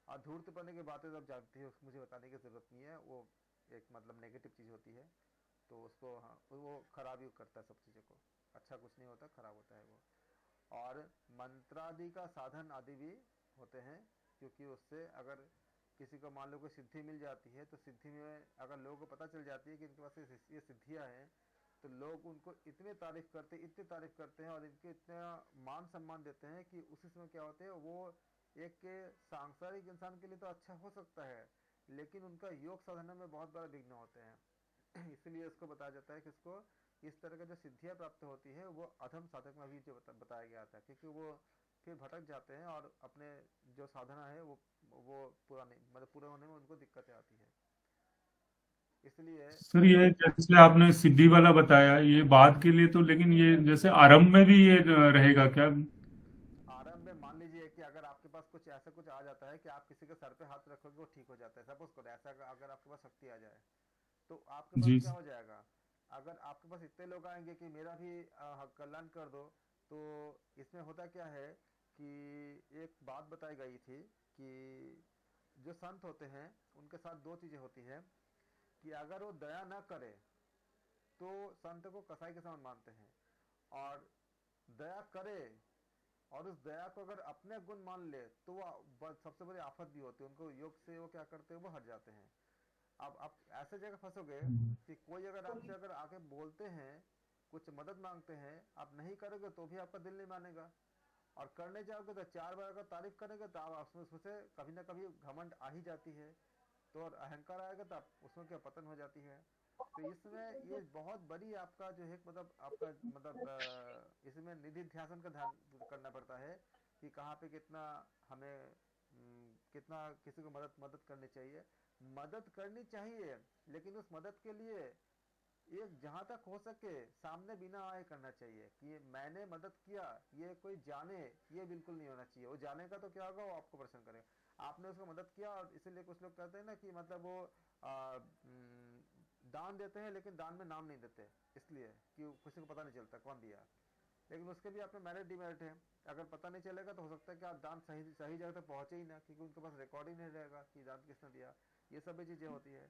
[SPEAKER 1] और धूर्तपने की बातें जब जानती है, मुझे बताने की जरूरत नहीं है, वो एक मतलब नेगेटिव चीज़ होती है। तो उसको हाँ, वो खराब ही करता है सब चीज़ों को, अच्छा कुछ नहीं होता, खराब होता है वो। और मंत्रादि का साधन आदि भी होते हैं, क्योंकि उससे अगर किसी को मान लो कोई सिद्धि मिल जाती है, तो सिद्धि में अगर लोगों को पता चल जाती है कि इनके पास ये सिद्धियां हैं, तो लोग उनको इतनी तारीफ करते हैं और इनके इतना मान सम्मान देते हैं कि उसी समय क्या होते हैं, वो एक सांसारिक इंसान के लिए तो अच्छा हो सकता है, लेकिन उनका योग साधना में बहुत बड़ा विघ्न होते हैं। इसलिए इसको बताया जाता है कि इसको इस तरह का जो सिद्धियां प्राप्त होती है वो अधम साधक में भी जो बताया गया था, क्योंकि वो फिर भटक जाते हैं और अपने जो साधना है वो पूरा नहीं, मतलब पूरे होने में उनको दिक्कतें आती है। इसलिए
[SPEAKER 5] सर ये जैसे आपने सिद्धि वाला बताया, ये बाद के लिए तो, लेकिन ये जैसे आरंभ में भी ये रहेगा क्या?
[SPEAKER 1] आरंभ में मान लीजिए कि अगर आपके पास कुछ ऐसा कुछ आ जाता है कि आप किसी के सर पे हाथ रखोगे वो ठीक हो जाता है, सपोज करो ऐसा अगर आपके पास शक्ति आ जाए, तो आपके पास
[SPEAKER 5] जी।
[SPEAKER 1] क्या हो जाएगा? अगर आपके पास इतने लोग आएंगे कि मेरा भी कल्याण कर दो, तो इसमें होता क्या है कि एक बात बताई गई थी कि जो संत होते हैं उनके साथ दो चीजें होती हैं, कि अगर वो दया न करे तो संत को कसाई के समान मानते हैं, और दया करे और उस दया को अगर अपने गुण मान ले तो वो सबसे बड़ी आफत भी होती है। उनको योग से वो क्या करते हैं, वो हट जाते हैं। अब आप ऐसे जगह फंसोगे कि कोई अगर आपसे अगर आके बोलते हैं, कुछ मदद मांगते हैं, आप नहीं करोगे तो भी आपका दिल नहीं मानेगा, और करने जाओगे तो 4 बार अगर तारीफ करेंगे तो आप उसमें कभी ना कभी घमंड आ ही जाती है, तो और अहंकार आएगा तो उसमें क्या पतन हो जाती है। तो इसमें ये बहुत बड़ी आपका जो है मतलब आपका मतलब इसमें निधि ध्यान का ध्यान करना पड़ता है कि कहाँ पे कितना हमें कितना किसी को मदद करनी चाहिए। मदद करनी चाहिए, लेकिन उस मदद के लिए एक जहां तक हो सके सामने बिना आए करना चाहिए, कि मैंने मदद किया ये कोई जाने, ये बिल्कुल नहीं होना चाहिए। वो जानेगा तो क्या होगा, वो आपको परेशान करेगा। आपने उसको मदद किया, और इसीलिए कुछ लोग कहते हैं ना कि मतलब वो दान देते हैं लेकिन दान में नाम नहीं देते, इसलिए कि किसी को पता नहीं चलता कौन दिया। लेकिन उसके भी अपने मेरिट डिमेरिट है। अगर पता नहीं चलेगा तो हो सकता है कि आप दान सही जगह तक पहुंचे ही ना, क्योंकि उनके पास रिकॉर्ड ही नहीं रहेगा कि दान किसने दिया। ये सब भी चीज़ें होती है।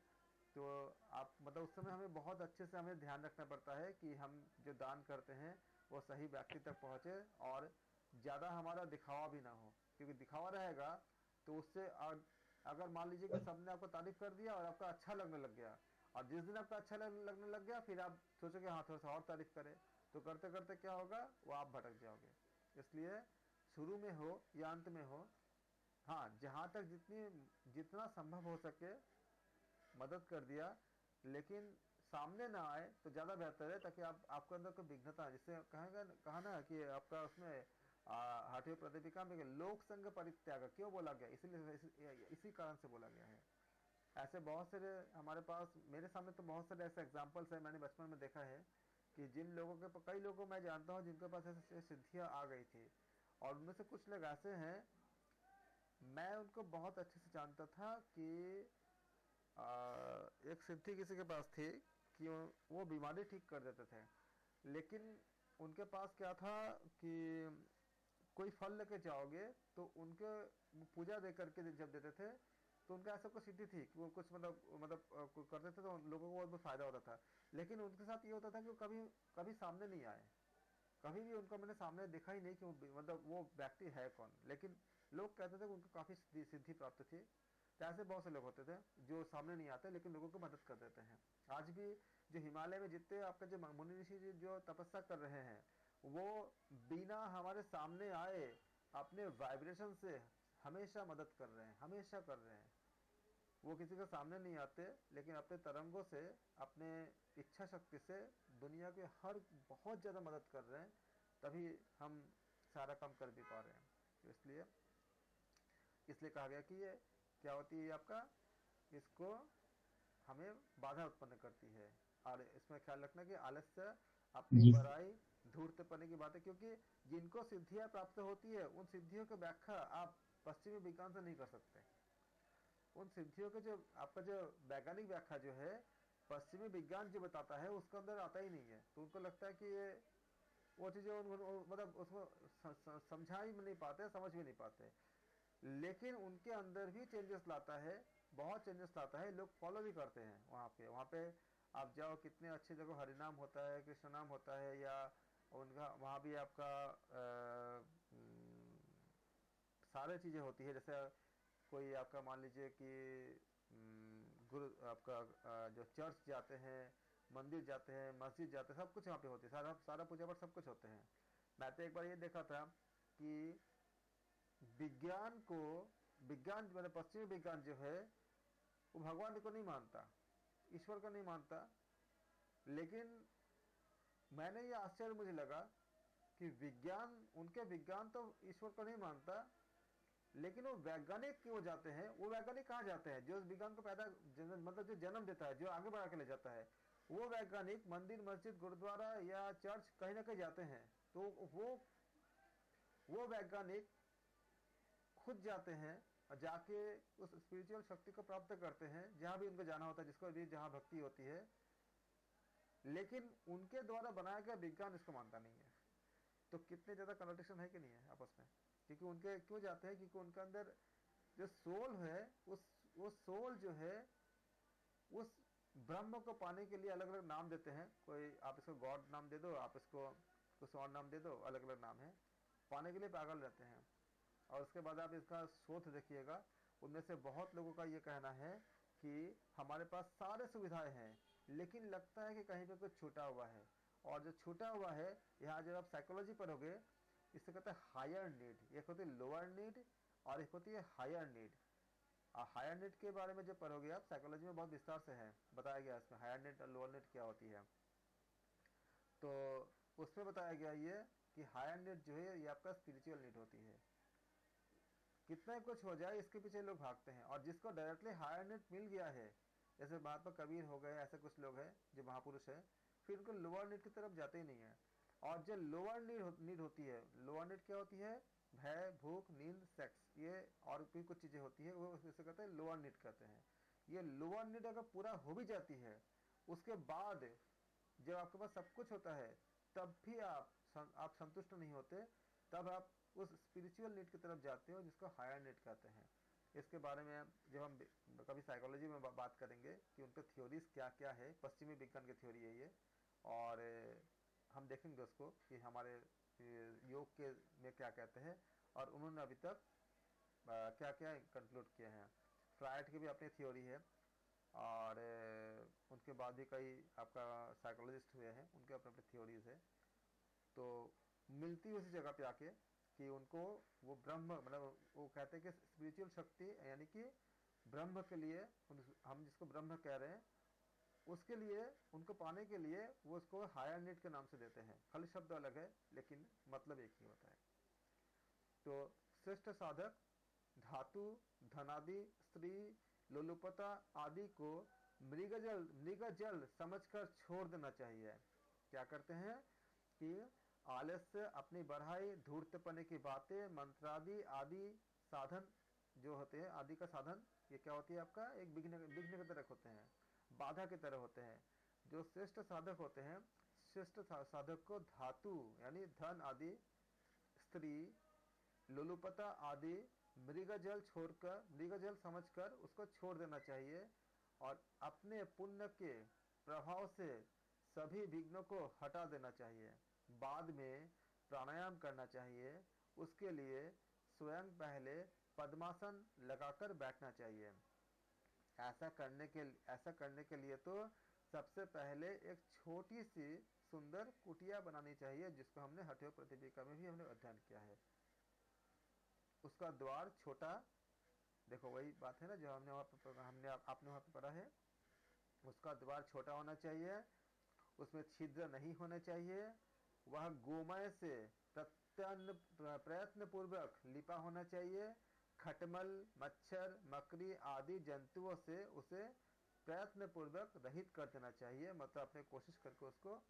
[SPEAKER 1] तो आप मतलब उस समय हमें बहुत अच्छे से हमें ध्यान रखना पड़ता है कि हम जो दान करते हैं वो सही व्यक्ति तक पहुँचे, और ज़्यादा हमारा दिखावा भी ना हो, क्योंकि दिखावा रहेगा तो उससे अगर मान लीजिए कि सबने आपको तारीफ कर दिया और आपका अच्छा लगने लग गया, और जिस दिन आपका अच्छा लगने लग गया फिर आप सोचोगे हाँ थोड़ा सा और तारीफ करें, तो करते करते क्या होगा, वो आप भटक जाओगे। इसलिए शुरू में हो या अंत में हो, हाँ जहाँ तक जितना संभव हो सके मदद कर दिया, लेकिन सामने ना आए तो ज़्यादा बेहतर है, ताकि आपके अंदर कोई विघ्नता, जिससे कहा ना कि आपका उसमें हाटियों प्रदीपिका में लोक संग परित्याग क्यों बोला गया, इसीलिए इसी कारण से बोला गया है। ऐसे बहुत सारे हमारे पास, मेरे सामने तो बहुत सारे ऐसे एग्जाम्पल्स हैं, मैंने बचपन में देखा है कि जिन लोगों के, कई लोगों को मैं जानता हूँ जिनके पास ऐसे सिद्धियाँ आ गई थी, और उनमें से कुछ लोग ऐसे हैं, मैं उनको बहुत अच्छे से जानता था कि एक सिद्धि किसी के पास थी कि वो बीमारी ठीक कर देते थे, लेकिन उनके पास क्या था कि कोई फल लेके जाओगे तो उनके पूजा दे करके जब देते थे तो उनका ऐसा कुछ सिद्धि थी कि वो कुछ मतलब करते थे तो लोगों को बहुत फायदा होता था। लेकिन उनके साथ ये होता था कि वो कभी कभी सामने नहीं आए, कभी भी उनको मैंने सामने देखा ही नहीं कि मतलब वो व्यक्ति है कौन, लेकिन लोग कहते थे कि उनको काफ़ी सिद्धि प्राप्त थी। तो ऐसे बहुत से लोग होते थे जो सामने नहीं आते लेकिन लोगों को मदद कर देते हैं। आज भी जो हिमालय में जितने आपका जो मुनि ऋषि जो तपस्या कर रहे हैं, वो बिना हमारे सामने आए अपने वाइब्रेशन से हमेशा मदद कर रहे हैं, हमेशा कर रहे हैं। वो किसी के सामने नहीं आते, लेकिन अपने तरंगों से, अपने इच्छा शक्ति से दुनिया के हर बहुत ज़्यादा मदद कर रहे हैं, तभी हम सारा काम कर भी पा रहे हैं। तो इसलिए कहा गया कि ये क्या होती है आपका, इसको हमें बाधा उत्पन्न करती है। और इसमें ख्याल रखना कि आलस्य अपनी
[SPEAKER 4] जी
[SPEAKER 1] बड़ाई धूर्तपने की बात है, क्योंकि जिनको सिद्धियां प्राप्त होती है उन सिद्धियों की व्याख्या आप पश्चिमी विज्ञान से नहीं कर सकते। उन सिद्धियों के जो आपका जो वैज्ञानिक व्याख्या जो है, पश्चिमी विज्ञान जो बताता है उसके अंदर आता ही नहीं है। तो उनको लगता है कि ये वो चीज़ें मतलब उसको समझा ही नहीं पाते, समझ भी नहीं पाते। लेकिन उनके अंदर भी चेंजेस लाता है, बहुत चेंजेस लाता है, लोग फॉलो भी करते हैं। वहाँ पे आप जाओ, कितने अच्छी जगह हरिनाम होता है, कृष्ण नाम होता है, या उनका वहाँ भी आपका सारे चीज़ें होती है। जैसे कोई आपका मान लीजिए कि गुरु आपका जो चर्च जाते हैं, मंदिर जाते हैं, मस्जिद जाते हैं, सब कुछ यहाँ पे होती है, सारा पूजा पाठ सब कुछ होते हैं। मैं तो एक बार ये देखा था कि विज्ञान मतलब पश्चिमी विज्ञान जो है वो भगवान को नहीं मानता, ईश्वर को नहीं मानता। लेकिन मैंने ये आश्चर्य मुझे लगा कि उनके विज्ञान तो ईश्वर को नहीं मानता, लेकिन वो वैज्ञानिक क्यों जाते हैं, वो वैज्ञानिक कहाँ जाते हैं जो उस विज्ञान को मतलब जो जन्म देता है, जो आगे बढ़ा के ले जाता है, वो वैज्ञानिक मंदिर, मस्जिद, गुरुद्वारा या चर्च कहीं ना कहीं जाते हैं। तो वो वैज्ञानिक खुद जाते हैं और जाके उस स्पिरिचुअल शक्ति को प्राप्त करते हैं जहां भी उनको जाना होता है, जिसको भी जहां भक्ति होती है। लेकिन उनके द्वारा बनाया गया विज्ञान इसको मानता नहीं है। तो कितने ज्यादा कॉन्ट्रडिक्शन है कि नहीं है आपस में। क्योंकि उनके क्यों जाते हैं, क्योंकि उनके अंदर जो सोल है, वो सोल जो है उस ब्रह्म को पाने के लिए अलग अलग नाम देते हैं। कोई आप इसको गॉड नाम दे दो, आप इसको कुछ और नाम दे दो, अलग अलग नाम है, पाने के लिए पागल रहते हैं। और उसके बाद आप इसका शोध देखिएगा, उनमें से बहुत लोगों का ये कहना है कि हमारे पास सारे सुविधाएं हैं, लेकिन लगता है कि कहीं पे कुछ छूटा हुआ है। और जो छूटा हुआ है, यहाँ जब आप साइकोलॉजी पढ़ोगे, इससे कहते हैं हायर नीड। एक होती है लोअर नीड और एक होती है हायर नीड। और हायर नीड के बारे में जब पढ़ोगे आप, साइकोलॉजी में बहुत विस्तार से है बताया गया इसमें हायर नीड और लोअर नीड क्या होती है। तो उसमें बताया गया ये कि हायर नीड जो है ये आपका स्पिरिचुअल नीड होती है। कितना कुछ हो जाए इसके पीछे लोग भागते हैं, और जिसको डायरेक्टली हायर नीड मिल गया है, जैसे महात्मा कबीर हो गए, ऐसे कुछ लोग हैं जो महापुरुष हैं, फिर उनको लोअर नीड की तरफ जाते ही नहीं है। और जो लोअर नीड होती है, लोअर नीड क्या होती है, भय, भूख, नींद, सेक्स, ये और भी कुछ चीजें होती है, वो इसे कहते हैं लोअर नीड कहते हैं। ये लोअर नीड अगर पूरा हो भी जाती है, उसके बाद जब आपके पास सब कुछ होता है तब भी आप संतुष्ट नहीं होते, तब आप उस स्पिरिचुअल नीड की तरफ जाते हो जिसको हायर नीड कहते हैं। इसके बारे में जब हम कभी साइकोलॉजी में बात करेंगे कि उनके थ्योरीज क्या क्या है, पश्चिमी विज्ञान की थ्योरी है ये, और हम देखेंगे उसको कि हमारे योग के में क्या कहते हैं और उन्होंने अभी तक क्या क्या कंक्लूड किए हैं। फ्रायड की भी अपनी थ्योरी है, और उनके बाद भी कई आपका साइकोलॉजिस्ट हुए हैं, उनके अपने अपने थ्योरीज है। तो मिलती उसी जगह पे आके कि उनको वो ब्रह्म, मतलब वो कहते हैं कि स्पिरिचुअल शक्ति यानी कि ब्रह्म के लिए, हम जिसको ब्रह्म कह रहे हैं उसके लिए, उनको पाने के लिए वो उसको हायर नीड के नाम से देते हैं। खाली शब्द अलग है लेकिन मतलब एक ही होता है। तो श्रेष्ठ साधक धातु, धनादि, स्त्री, लोलुपता आदि को मृगजल समझकर छोड़ देना चाहिए। क्या करते हैं कि आलस्य, अपनी बढ़ाई, धूर्तपने की बातें, मंत्रादि आदि साधन जो होते हैं, आदि का साधन ये क्या होती है आपका, एक विघ्न की तरह होते हैं, बाधा की तरह होते हैं। जो श्रेष्ठ साधक होते हैं, श्रेष्ठ साधक को धातु यानी धन आदि, स्त्री, लोलुपता आदि मृगजल छोड़कर, मृगजल समझकर उसको छोड़ देना चाहिए और अपने पुण्य के प्रभाव से सभी विघ्नों को हटा देना चाहिए। बाद में प्राणायाम करना चाहिए। उसके लिए स्वयं पहले पद्मासन लगाकर बैठना चाहिए। ऐसा करने के लिए तो सबसे पहले एक छोटी सी सुंदर कुटिया बनानी चाहिए, जिसको हमने हठयोग प्रतिपिका में भी हमने अध्ययन किया है। उसका द्वार छोटा, देखो वही बात है ना जो आपने वहाँ पे पढ़ा है। उसका द्वार छोटा होना चाहिए, उसमें छिद्र नहीं होने चाहिए, वह गोमय से प्रयत्न पूर्वक लिपा होना चाहिए। खटमल, मच्छर, मकड़ी आदि जंतुओं से उसे प्रयत्न पूर्वक रहित कर देना चाहिए, मतलब अपने कोशिश करके उसको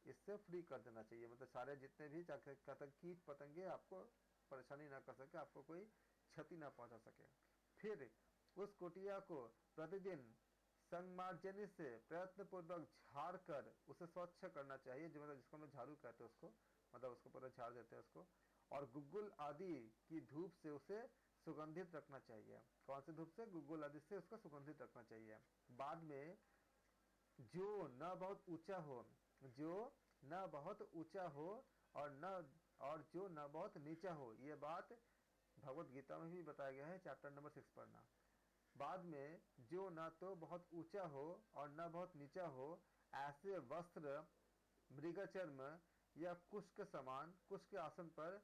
[SPEAKER 1] इससे फ्री कर देना चाहिए। मतलब सारे जितने भी कीट पतंगे आपको परेशानी ना कर सके, आपको कोई क्षति ना पहुंचा सके। फिर उस कुटिया को प्रतिदिन संगमार्जनी से प्रयत्न पूर्वक झाड़ कर उसे स्वच्छ करना चाहिए, जो मतलब जिसको हम झाड़ू कहते हैं उसको, मतलब उसको पूरा झाड़ देते हैं उसको। और गुग्गुल आदि की धूप से उसे सुगंधित रखना चाहिए। कौन सी धूप से? गुग्गुल आदि से उसको सुगंधित रखना चाहिए। बाद में जो न बहुत ऊंचा हो, जो न बहुत ऊंचा हो और जो न बहुत नीचा हो, ये बात भगवत गीता में भी बताया गया है, चैप्टर नंबर 6 पढ़ना। बाद में जो न तो बहुत ऊंचा हो और न बहुत नीचा हो, ऐसे वस्त्र मृगचर्म या कुश के समान कुश के आसन पर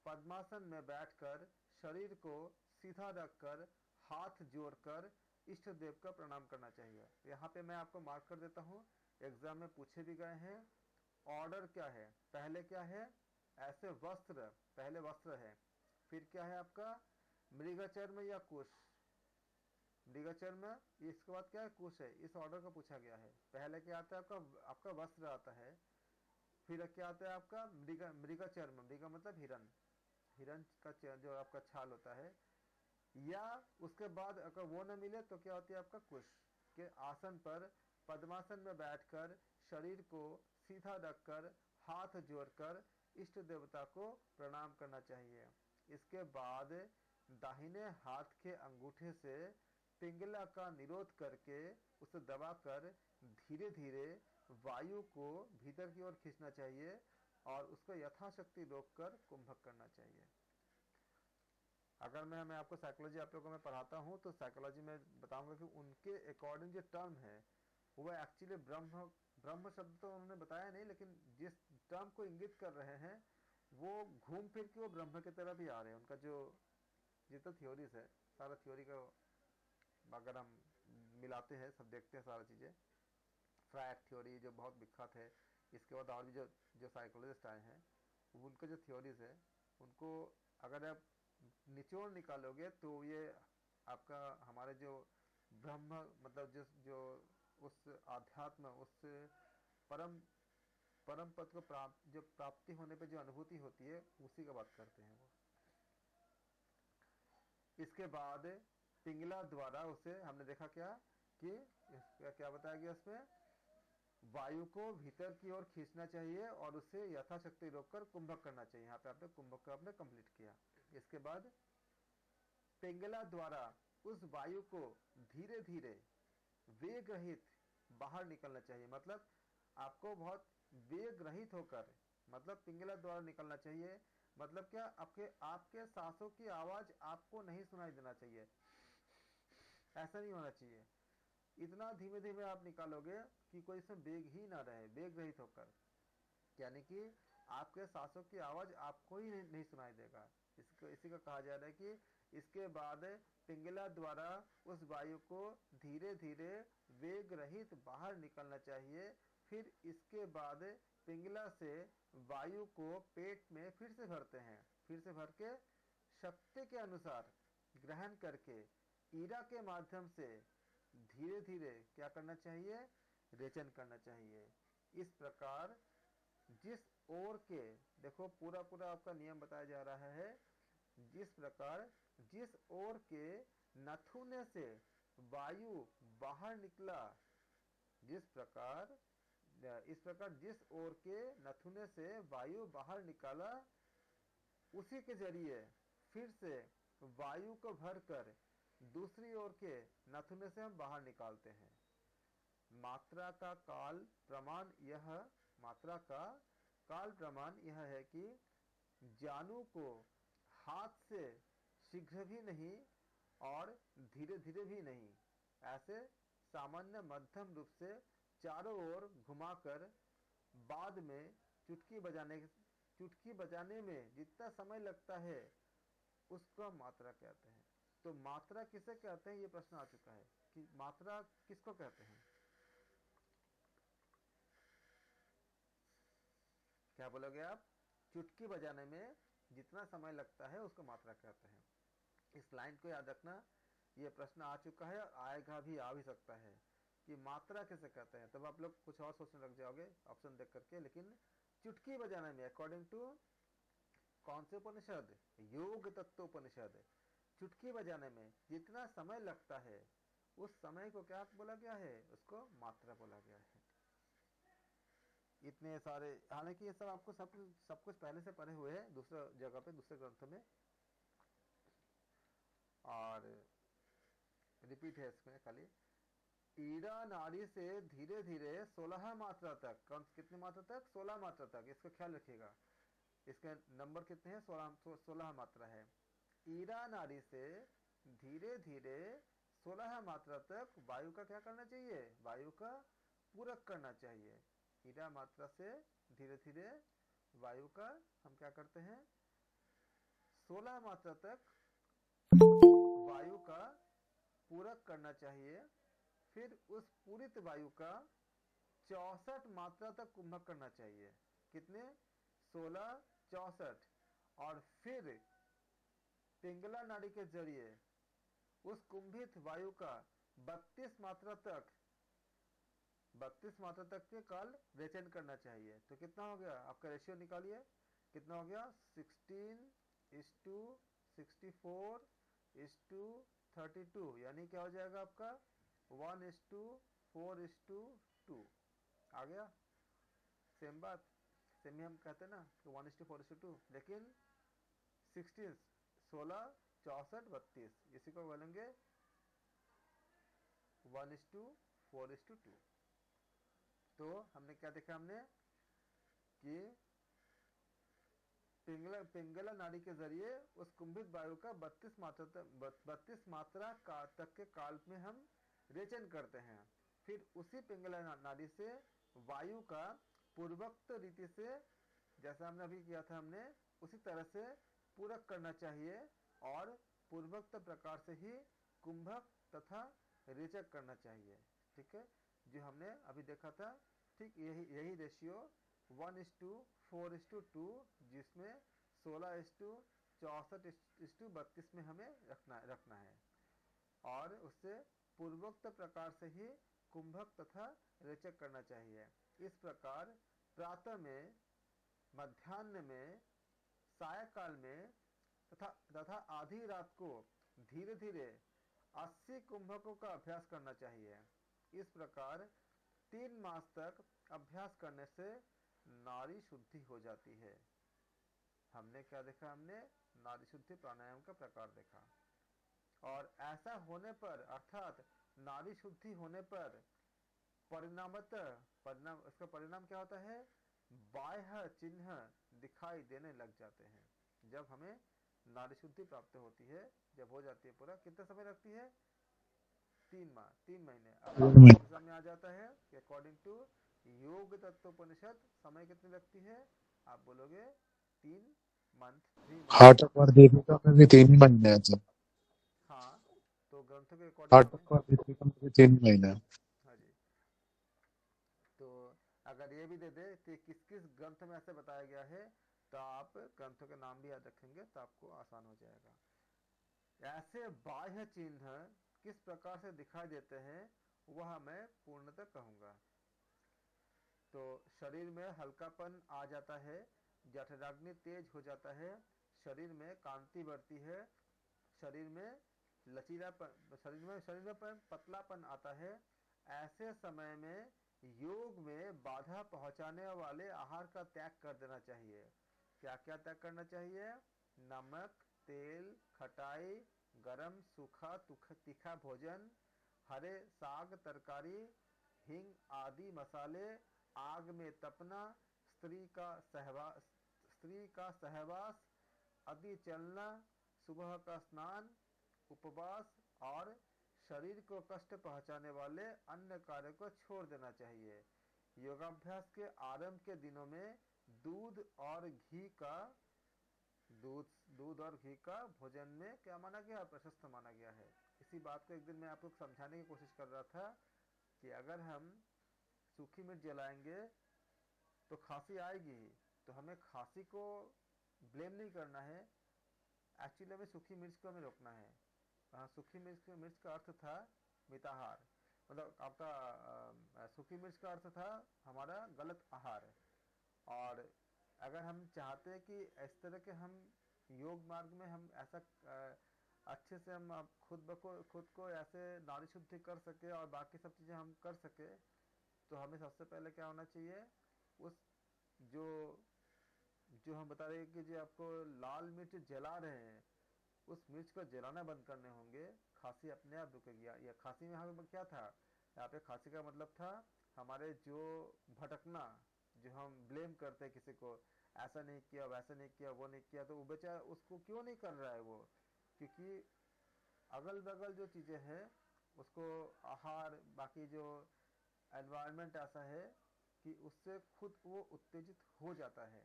[SPEAKER 1] पद्मासन में बैठकर शरीर को सीधा रखकर हाथ जोड़कर इष्ट देव का प्रणाम करना चाहिए। यहाँ पे मैं आपको मार्क कर देता हूँ, एग्जाम में पूछे भी गए हैं। ऑर्डर क्या है? पहले क्या है? ऐसे वस्त्र, पहले वस्त्र है। फिर क्या है आपका? मृगचर्म या कुश। मृगचर्म, इसके बाद क्या है? कुश है। इस ऑर्डर का पूछा गया है। पहले क्या आता है आपका वस्त्र आता है, फिर क्या आता है आपका मृगचर्म। मृग मतलब हिरण, हिरण का जो आपका छाल होता है। या उसके बाद अगर वो न मिले तो क्या होती है आपका कुश के आसन पर पद्मासन में बैठकर शरीर को सीधा रखकर हाथ जोड़कर इष्ट देवता को प्रणाम करना चाहिए। इसके बाद दाहिने हाथ के अंगूठे से पिंगला का निरोध करके उसे दबाकर धीरे धीरे वायु को भीतर की ओर खींचना चाहिए और उसको यथाशक्ति रोककर कुंभक करना चाहिए। अगर मैं आपको साइकोलॉजी आप लोगों को मैं पढ़ाता हूँ तो साइकोलॉजी में बताऊंगा कि उनके अकॉर्डिंग जो टर्म है वो एक्चुअली ब्रह्म शब्द तो उन्होंने बताया नहीं, लेकिन जिस टर्म को इंगित कर रहे हैं वो घूम फिर के वो ब्रह्म की तरफ ही आ रहे हैं। उनका जो जितना थ्योरीज है, सारा थ्योरी का अगर हम मिलाते हैं, सब देखते हैं सारा चीज़ें, फ्रायड थ्योरी जो बहुत विख्यात है, इसके बाद और भी जो साइकोलॉजिस्ट आए हैं उनके जो थ्योरीज है उनको अगर आप निचोड़ निकालोगे तो ये आपका हमारे जो ब्रह्म मतलब जो उस आध्यात्म, उस परम पद को प्राप्ति होने पे जो अनुभूति होती है उसी का बात करते हैं वो। इसके बाद पिंगला द्वारा उसे हमने देखा क्या कि इसका क्या बताया गया इसमें, वायु को भीतर की ओर खींचना चाहिए और उसे यथाशक्ति रोककर कुंभक करना चाहिए। यहाँ पे आपने कुंभक को आपने कंप्लीट किया। इसके बाद पिंगला द्वारा उस वायु को धीरे धीरे वेग रहित बाहर निकलना चाहिए। मतलब आपको बहुत वेग रहित होकर, मतलब पिंगला द्वारा निकलना चाहिए। मतलब क्या, आपके सांसों की आवाज आपको नहीं सुनाई देना चाहिए, ऐसा नहीं होना चाहिए। इतना धीमे धीमे आप निकालोगे कि कोई इसमें वेग ही ना रहे, वेग रहित होकर, यानी कि आपके सांसों की आवाज आपको ही नहीं सुनाई देगा। इसको इसी का कहा जा रहा है कि इसके बाद पिंगला द्वारा उस वायु को धीरे धीरे वेग रहित बाहर निकलना चाहिए। फिर इसके बाद पिंगला से वायु को पेट में फिर से भरते हैं, फिर से भर के शक्ति के अनुसार ग्रहण करके ईरा के माध्यम से धीरे धीरे क्या करना चाहिए, रेचन करना चाहिए। इस प्रकार जिस ओर के, देखो पूरा पूरा आपका नियम बताया जा रहा है, जिस प्रकार जिस ओर के नथुने से वायु बाहर निकला, इस प्रकार जिस ओर के नथुने से वायु बाहर निकाला, उसी के जरिए फिर से वायु को भरकर दूसरी ओर के नथुने से हम बाहर निकालते हैं। मात्रा का काल प्रमाण यह है कि जानू को हाथ से शीघ्र भी नहीं और धीरे धीरे भी नहीं, ऐसे सामान्य मध्यम रूप से चारों ओर घुमाकर बाद में चुटकी बजाने में जितना समय लगता है उसको मात्रा कहते हैं। तो मात्रा किसे कहते हैं, ये प्रश्न आ चुका है कि मात्रा किसको कहते हैं। क्या बोलोगे आप, चुटकी बजाने में जितना समय लगता है उसको मात्रा कहते हैं। इस लाइन को याद रखना, ये प्रश्न आ चुका है और आएगा भी, आ भी सकता है कि मात्रा किसे कहते हैं। तब आप लोग कुछ और सोचने लग जाओगे ऑप्शन देख करके। लेकिन चुटकी बजाने में अकॉर्डिंग टू कौन से उपनिषद, योग तत्वोपनिषद, चुटकी बजाने में जितना समय लगता है उस समय को क्या बोला गया है, उसको मात्रा बोला गया है। इतने सारे, हालांकि ये सब आपको सब कुछ पहले से पढ़े हुए हैं दूसरे जगह पे, दूसरे ग्रंथ में, और रिपीट है इसमें खाली। ईड़ा नाड़ी से धीरे धीरे 16 मात्रा तक, कितनी मात्रा तक, 16 मात्रा तक, इसका ख्याल रखिएगा। इसके नंबर कितने हैं, 16 मात्रा है। ईड़ा नाड़ी से धीरे धीरे 16 मात्रा तक वायु का क्या करना चाहिए, वायु का पूरक करना चाहिए। ईड़ा मात्रा से धीरे धीरे वायु का हम क्या करते हैं, 16 मात्रा तक वायु का पूरक करना चाहिए। फिर उस पूरित वायु का 64 मात्रा तक कुंभक करना चाहिए। कितने, 16, 64। और फिर पिंगला नाड़ी के जरिए उस कुंभित वायु का 32 मात्रा तक के काल रेचन करना चाहिए। तो कितना हो गया, आपका रेशियो निकालिए, कितना हो गया, 16:64:32, यानी क्या हो जाएगा आपका 1:4:2 आ गया। सेम बात, सेम ही हम कहते हैं ना कि 1:4:2, लेकिन 16, 16, 64, 32, इसी को बोलेंगे 1:4:2। तो हमने क्या देखा, हमने कि पिंगला नाड़ी के जरिए उस कुंभित वायु का 32 मात्रा तक के काल में हम रेचन करते हैं। फिर उसी पिंगला नाड़ी से वायु का पूर्वोक्त रीति से, जैसा हमने अभी किया था, हमने उसी तरह से पूरक करना चाहिए और पूर्वोक्त प्रकार से ही कुंभक तथा रेचक करना चाहिए। ठीक है, जो हमने अभी देखा था, ठीक यही रेशियो 1:4:2, जिसमें 16:64:32 में हमें रखना है, और उससे पूर्वोक्त प्रकार से ही कुंभक तथा रेचक करना चाहिए। इस प्रकार प्रातः में, मध्याह्न में, सायकाल में तथा आधी रात को धीरे धीरे 80 कुंभकों का अभ्यास करना चाहिए। इस प्रकार 3 मास तक अभ्यास करने से नाड़ी शुद्धि हो जाती है। हमने क्या देखा? हमने नाड़ी शुद्धि प्राणायाम का प्रकार देखा। और ऐसा होने पर, अर्थात नाड़ी शुद्धि होने पर परिणाम, इसका परिणाम क्या होता है? बाह्य चिन्ह दिखाई देने लग जाते हैं। जब हमें नाड़ी शुद्धि प्राप्त होती है, जब हो जाती है पूरा, कितना समय लगती है? 3 माह, 3 महीने। अब आपके एग्जाम में आ जाता है कि अकॉर्डिंग टू योग तत्वोपनिषद समय कितनी लगती है? आप बोलोगे 3 मंथ, 3
[SPEAKER 7] हार्ट
[SPEAKER 1] मंथ।
[SPEAKER 7] और दीपिका में भी 3 महीने हैं सर।
[SPEAKER 1] हाँ, तो ग्रंथों के अकॉर्डिंग
[SPEAKER 7] हार्ट
[SPEAKER 1] समय,
[SPEAKER 7] और दीपिका में भी 3 महीने हैं।
[SPEAKER 1] हाँ जी। तो अगर ये भी दे दे कि किस किस ग्रंथ में ऐसे बताया गया है, तो आप ग्रंथों के नाम भी याद रखेंगे तो आपको आसान हो जाएगा। ऐसे बाह्य चिन्ह किस प्रकार से दिखाई देते हैं वह मैं पूर्णतः कहूंगा। तो शरीर में हल्कापन आ जाता है, जठराग्नि तेज हो जाता है, शरीर में कांति बढ़ती है, शरीर में लचीलापन, शरीर में पतलापन आता है। ऐसे समय में योग में बाधा पहुंचाने वाले आहार का त्याग कर देना चाहिए। क्या क्या त्याग करना चाहिए? नमक, तेल, खटाई, गरम, सूखा, तीखा भोजन, हरे साग, तरकारी, हिंग आदि मसाले, आग में तपना, स्त्री का सहवास, अति चलना, सुबह का स्नान, उपवास और शरीर को कष्ट पहुंचाने वाले अन्य कार्य को छोड़ देना चाहिए। योगाभ्यास के आरंभ के दिनों में दूध और घी का भोजन में क्या माना गया? प्रशस्त माना गया है। इसी बात को एक दिन मैं आपको समझाने की कोशिश कर रहा था कि अगर हम सूखी मिर्च जलाएंगे तो खांसी आएगी, तो हमें खांसी को ब्लेम नहीं करना है, एक्चुअली हमें सूखी मिर्च को हमें रोकना है। सूखी मिर्च का अर्थ था मिताहार, मतलब आपका सूखी मिर्च का अर्थ था हमारा गलत आहार। और अगर हम चाहते हैं कि इस तरह के हम योग मार्ग में हम ऐसा अच्छे से हम खुद को ऐसे नाड़ी शुद्धि कर सके और बाकी सब चीजें हम कर सके, तो हमें सबसे पहले क्या होना चाहिए? उस जो जो हम बता रहे हैं कि जो आपको लाल मिर्च जला रहे हैं, उस मिर्च को जलाना बंद करने होंगे, खांसी अपने आप रुकेगी। या खांसी में यहाँ पे क्या था? यहाँ पे खांसी का मतलब था हमारे जो भटकना, जो हम ब्लेम करते हैं किसी को, ऐसा नहीं किया, वैसा नहीं किया, वो नहीं किया, तो वो बेचारा उसको क्यों नहीं कर रहा है वो? क्योंकि अगल बगल जो चीजें हैं उसको, आहार, बाकी जो एनवायरनमेंट ऐसा है कि उससे खुद वो उत्तेजित हो जाता है।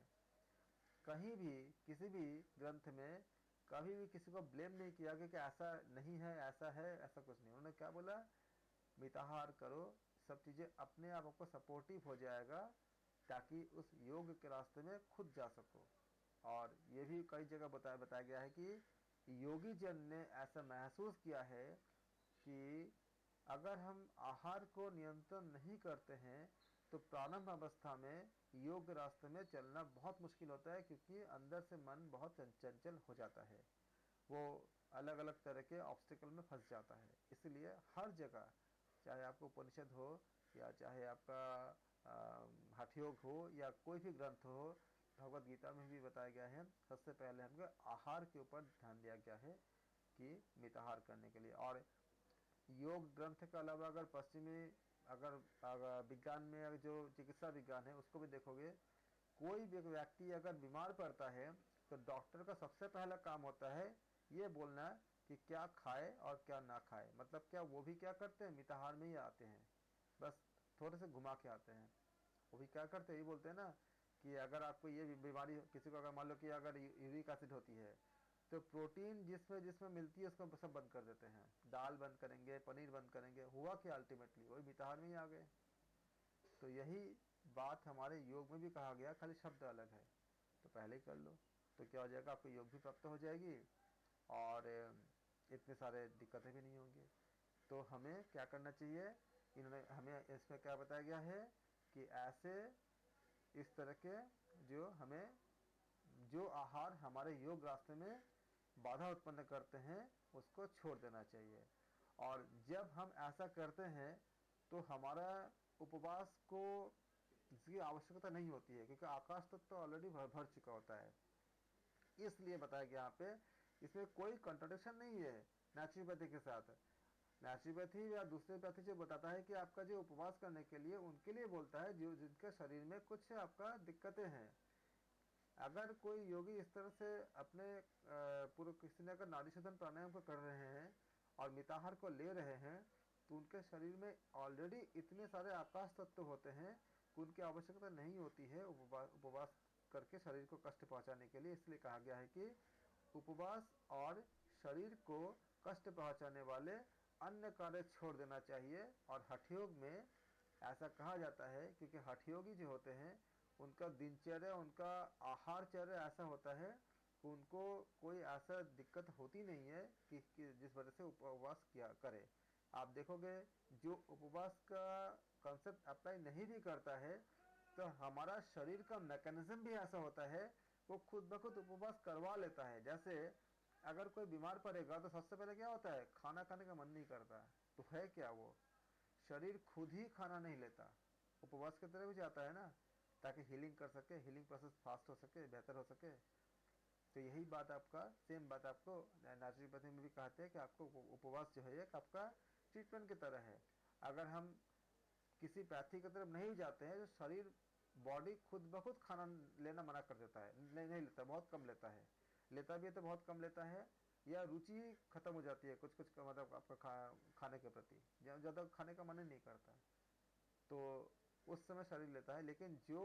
[SPEAKER 1] कहीं भी किसी भी ग्रंथ में कभी भी किसी को ब्लेम नहीं किया कि ऐसा नहीं है, ऐसा है, ऐसा कुछ नहीं। उन्होंने क्या बोला? मिताहार करो, सब चीजें अपने आप आपको सपोर्टिव हो जाएगा ताकि उस योग के रास्ते में खुद जा सको। और ये भी कई जगह बताया गया है कि योगी जन ने ऐसा महसूस किया है कि अगर हम आहार को नियंत्रण नहीं करते हैं तो प्रारंभ अवस्था में योग रास्ते में चलना बहुत मुश्किल होता है, क्योंकि अंदर से मन बहुत चंचल हो जाता है, वो अलग अलग तरह के ऑब्स्टिकल में फंस जाता है। इसलिए हर जगह, चाहे आपको उपनिषद हो या चाहे आपका हठयोग हो या कोई भी ग्रंथ हो, भगवत गीता में भी बताया गया है, सबसे पहले हमको आहार के ऊपर ध्यान दिया गया है कि मिताहार करने के लिए। और योग ग्रंथ के अलावा अगर पश्चिमी, अगर विज्ञान में अगर जो चिकित्सा विज्ञान है उसको भी देखोगे, कोई भी व्यक्ति अगर बीमार पड़ता है तो डॉक्टर का सबसे पहला काम होता है ये बोलना कि क्या खाए और क्या ना खाए। मतलब क्या वो भी क्या करते हैं? मिताहार में ही आते हैं, बस थोड़े से घुमा के आते हैं। वो भी क्या करते हैं? ये बोलते हैं ना कि अगर आपको ये बीमारी, किसी को अगर मान लो कि अगर यूरिक एसिड होती है, तो प्रोटीन जिसमें जिसमें मिलती है उसको सब बंद कर देते हैं, दाल बंद करेंगे, पनीर बंद करेंगे। हुआ कि अल्टीमेटली वही मिताहार में ही आ गए। तो यही बात हमारे योग में भी कहा गया, खाली शब्द अलग है। तो पहले ही कर लो तो क्या हो जाएगा? आपको योग भी प्राप्त हो जाएगी और इतने सारे दिक्कतें भी नहीं होंगी। तो हमें क्या करना चाहिए? इन्होंने हमें इसमें क्या बताया गया है कि ऐसे इस तरह के जो आहार हमारे योग रास्ते में बाधा उत्पन्न करते हैं उसको छोड़ देना चाहिए। और जब हम ऐसा करते हैं तो हमारा उपवास को इसकी आवश्यकता नहीं होती है, क्योंकि आकाश तत्व तो ऑलरेडी भर चुका होता है। इसलिए बताया गया यहाँ पे, इसमें कोई कंट्राडिक्शन नहीं है नेचुरोपैथी के साथ। नेचुरोपैथी या दूसरे पैथी जो बताता है कि आपका जो उपवास करने के लिए, उनके लिए बोलता है जो जिनके शरीर में कुछ आपका दिक्कतें हैं। अगर कोई योगी इस तरह से अपने पूर्व किसी ने अगर नाड़ी शोधन प्राणायाम को कर रहे हैं और मिताहार को ले रहे हैं, तो उनके शरीर में ऑलरेडी इतने सारे आकाश तत्व होते हैं कि उनकी आवश्यकता नहीं होती है उपवास करके शरीर को कष्ट पहुंचाने के लिए। इसलिए कहा गया है कि उपवास और शरीर को कष्ट पहुंचाने वाले अन्य कार्य छोड़ देना चाहिए। और हठयोग में ऐसा कहा जाता है क्योंकि हठयोगी जो होते हैं उनका दिनचर्या, उनका आहारचर्या ऐसा होता है कि उनको कोई ऐसा दिक्कत होती नहीं है कि जिस वजह से उपवास किया करे। आप देखोगे जो उपवास का कॉन्सेप्ट अप्लाई नहीं भी करता है, तो हमारा शरीर का मैकेनिज्म भी ऐसा होता है, वो खुद ब खुद उपवास करवा लेता है। जैसे अगर कोई बीमार पड़ेगा तो सबसे पहले क्या होता है, खाना खाने का मन नहीं करता। तो है क्या, वो शरीर खुद ही खाना नहीं लेता, उपवास की तरह भी जाता है ना, ताकि हीलिंग कर सके, हीलिंग प्रोसेस फास्ट हो सके, बेहतर हो सके। तो यही बात आपका, सेम बात आपको नेचुरोपैथी में भी कहते हैं कि आपको उपवास जो है एक आपका ट्रीटमेंट की तरह है। अगर हम किसी पैथी की तरफ नहीं जाते हैं, जो शरीर बॉडी खुद ब खुद खाना लेना मना कर देता है, नहीं लेता, बहुत कम लेता है, लेता भी है तो बहुत कम लेता है, या रुचि ही खत्म हो जाती है कुछ मतलब आपका खाने के प्रति, ज़्यादा खाने का मन ही नहीं करता, तो उस समय शरीर लेता है। लेकिन जो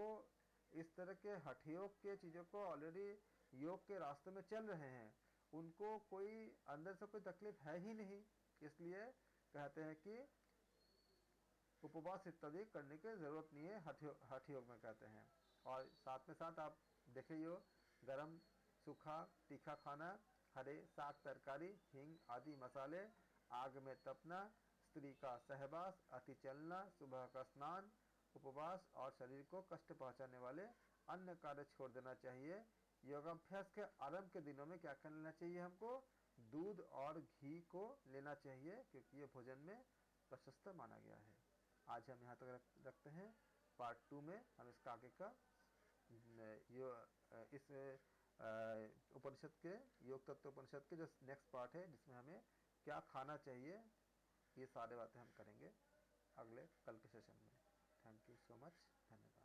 [SPEAKER 1] इस तरह के हठयोग के चीज़ों को ऑलरेडी योग के रास्ते में चल रहे हैं, उनको कोई अंदर से कोई तकलीफ है ही नहीं, इसलिए कहते हैं कि उपवास इत्यादि करने की ज़रूरत नहीं है, हठ योग में कहते हैं। और साथ में साथ आप देखिए, गरम सूखा तीखा खाना, हरे साग तरकारी, हींग आदि मसाले, आग में तपना, स्त्री का सहवास, अति चलना, सुबह का स्नान, उपवास और शरीर को कष्ट पहुंचाने वाले अन्य कार्य छोड़ देना चाहिए। योगाभ्यास के आरंभ के दिनों में क्या कर लेना चाहिए, हमको दूध और घी को लेना चाहिए, क्योंकि ये भोजन में प्रशस्त माना गया है। आज हम यहाँ तक रखते हैं। पार्ट 2 में हम इसका आगे का इस उपनिषद के, योग तत्व उपनिषद के जो नेक्स्ट पार्ट है, जिसमें हमें क्या खाना चाहिए, ये सारे बातें हम करेंगे अगले कल के सेशन में। थैंक यू सो मच, धन्यवाद।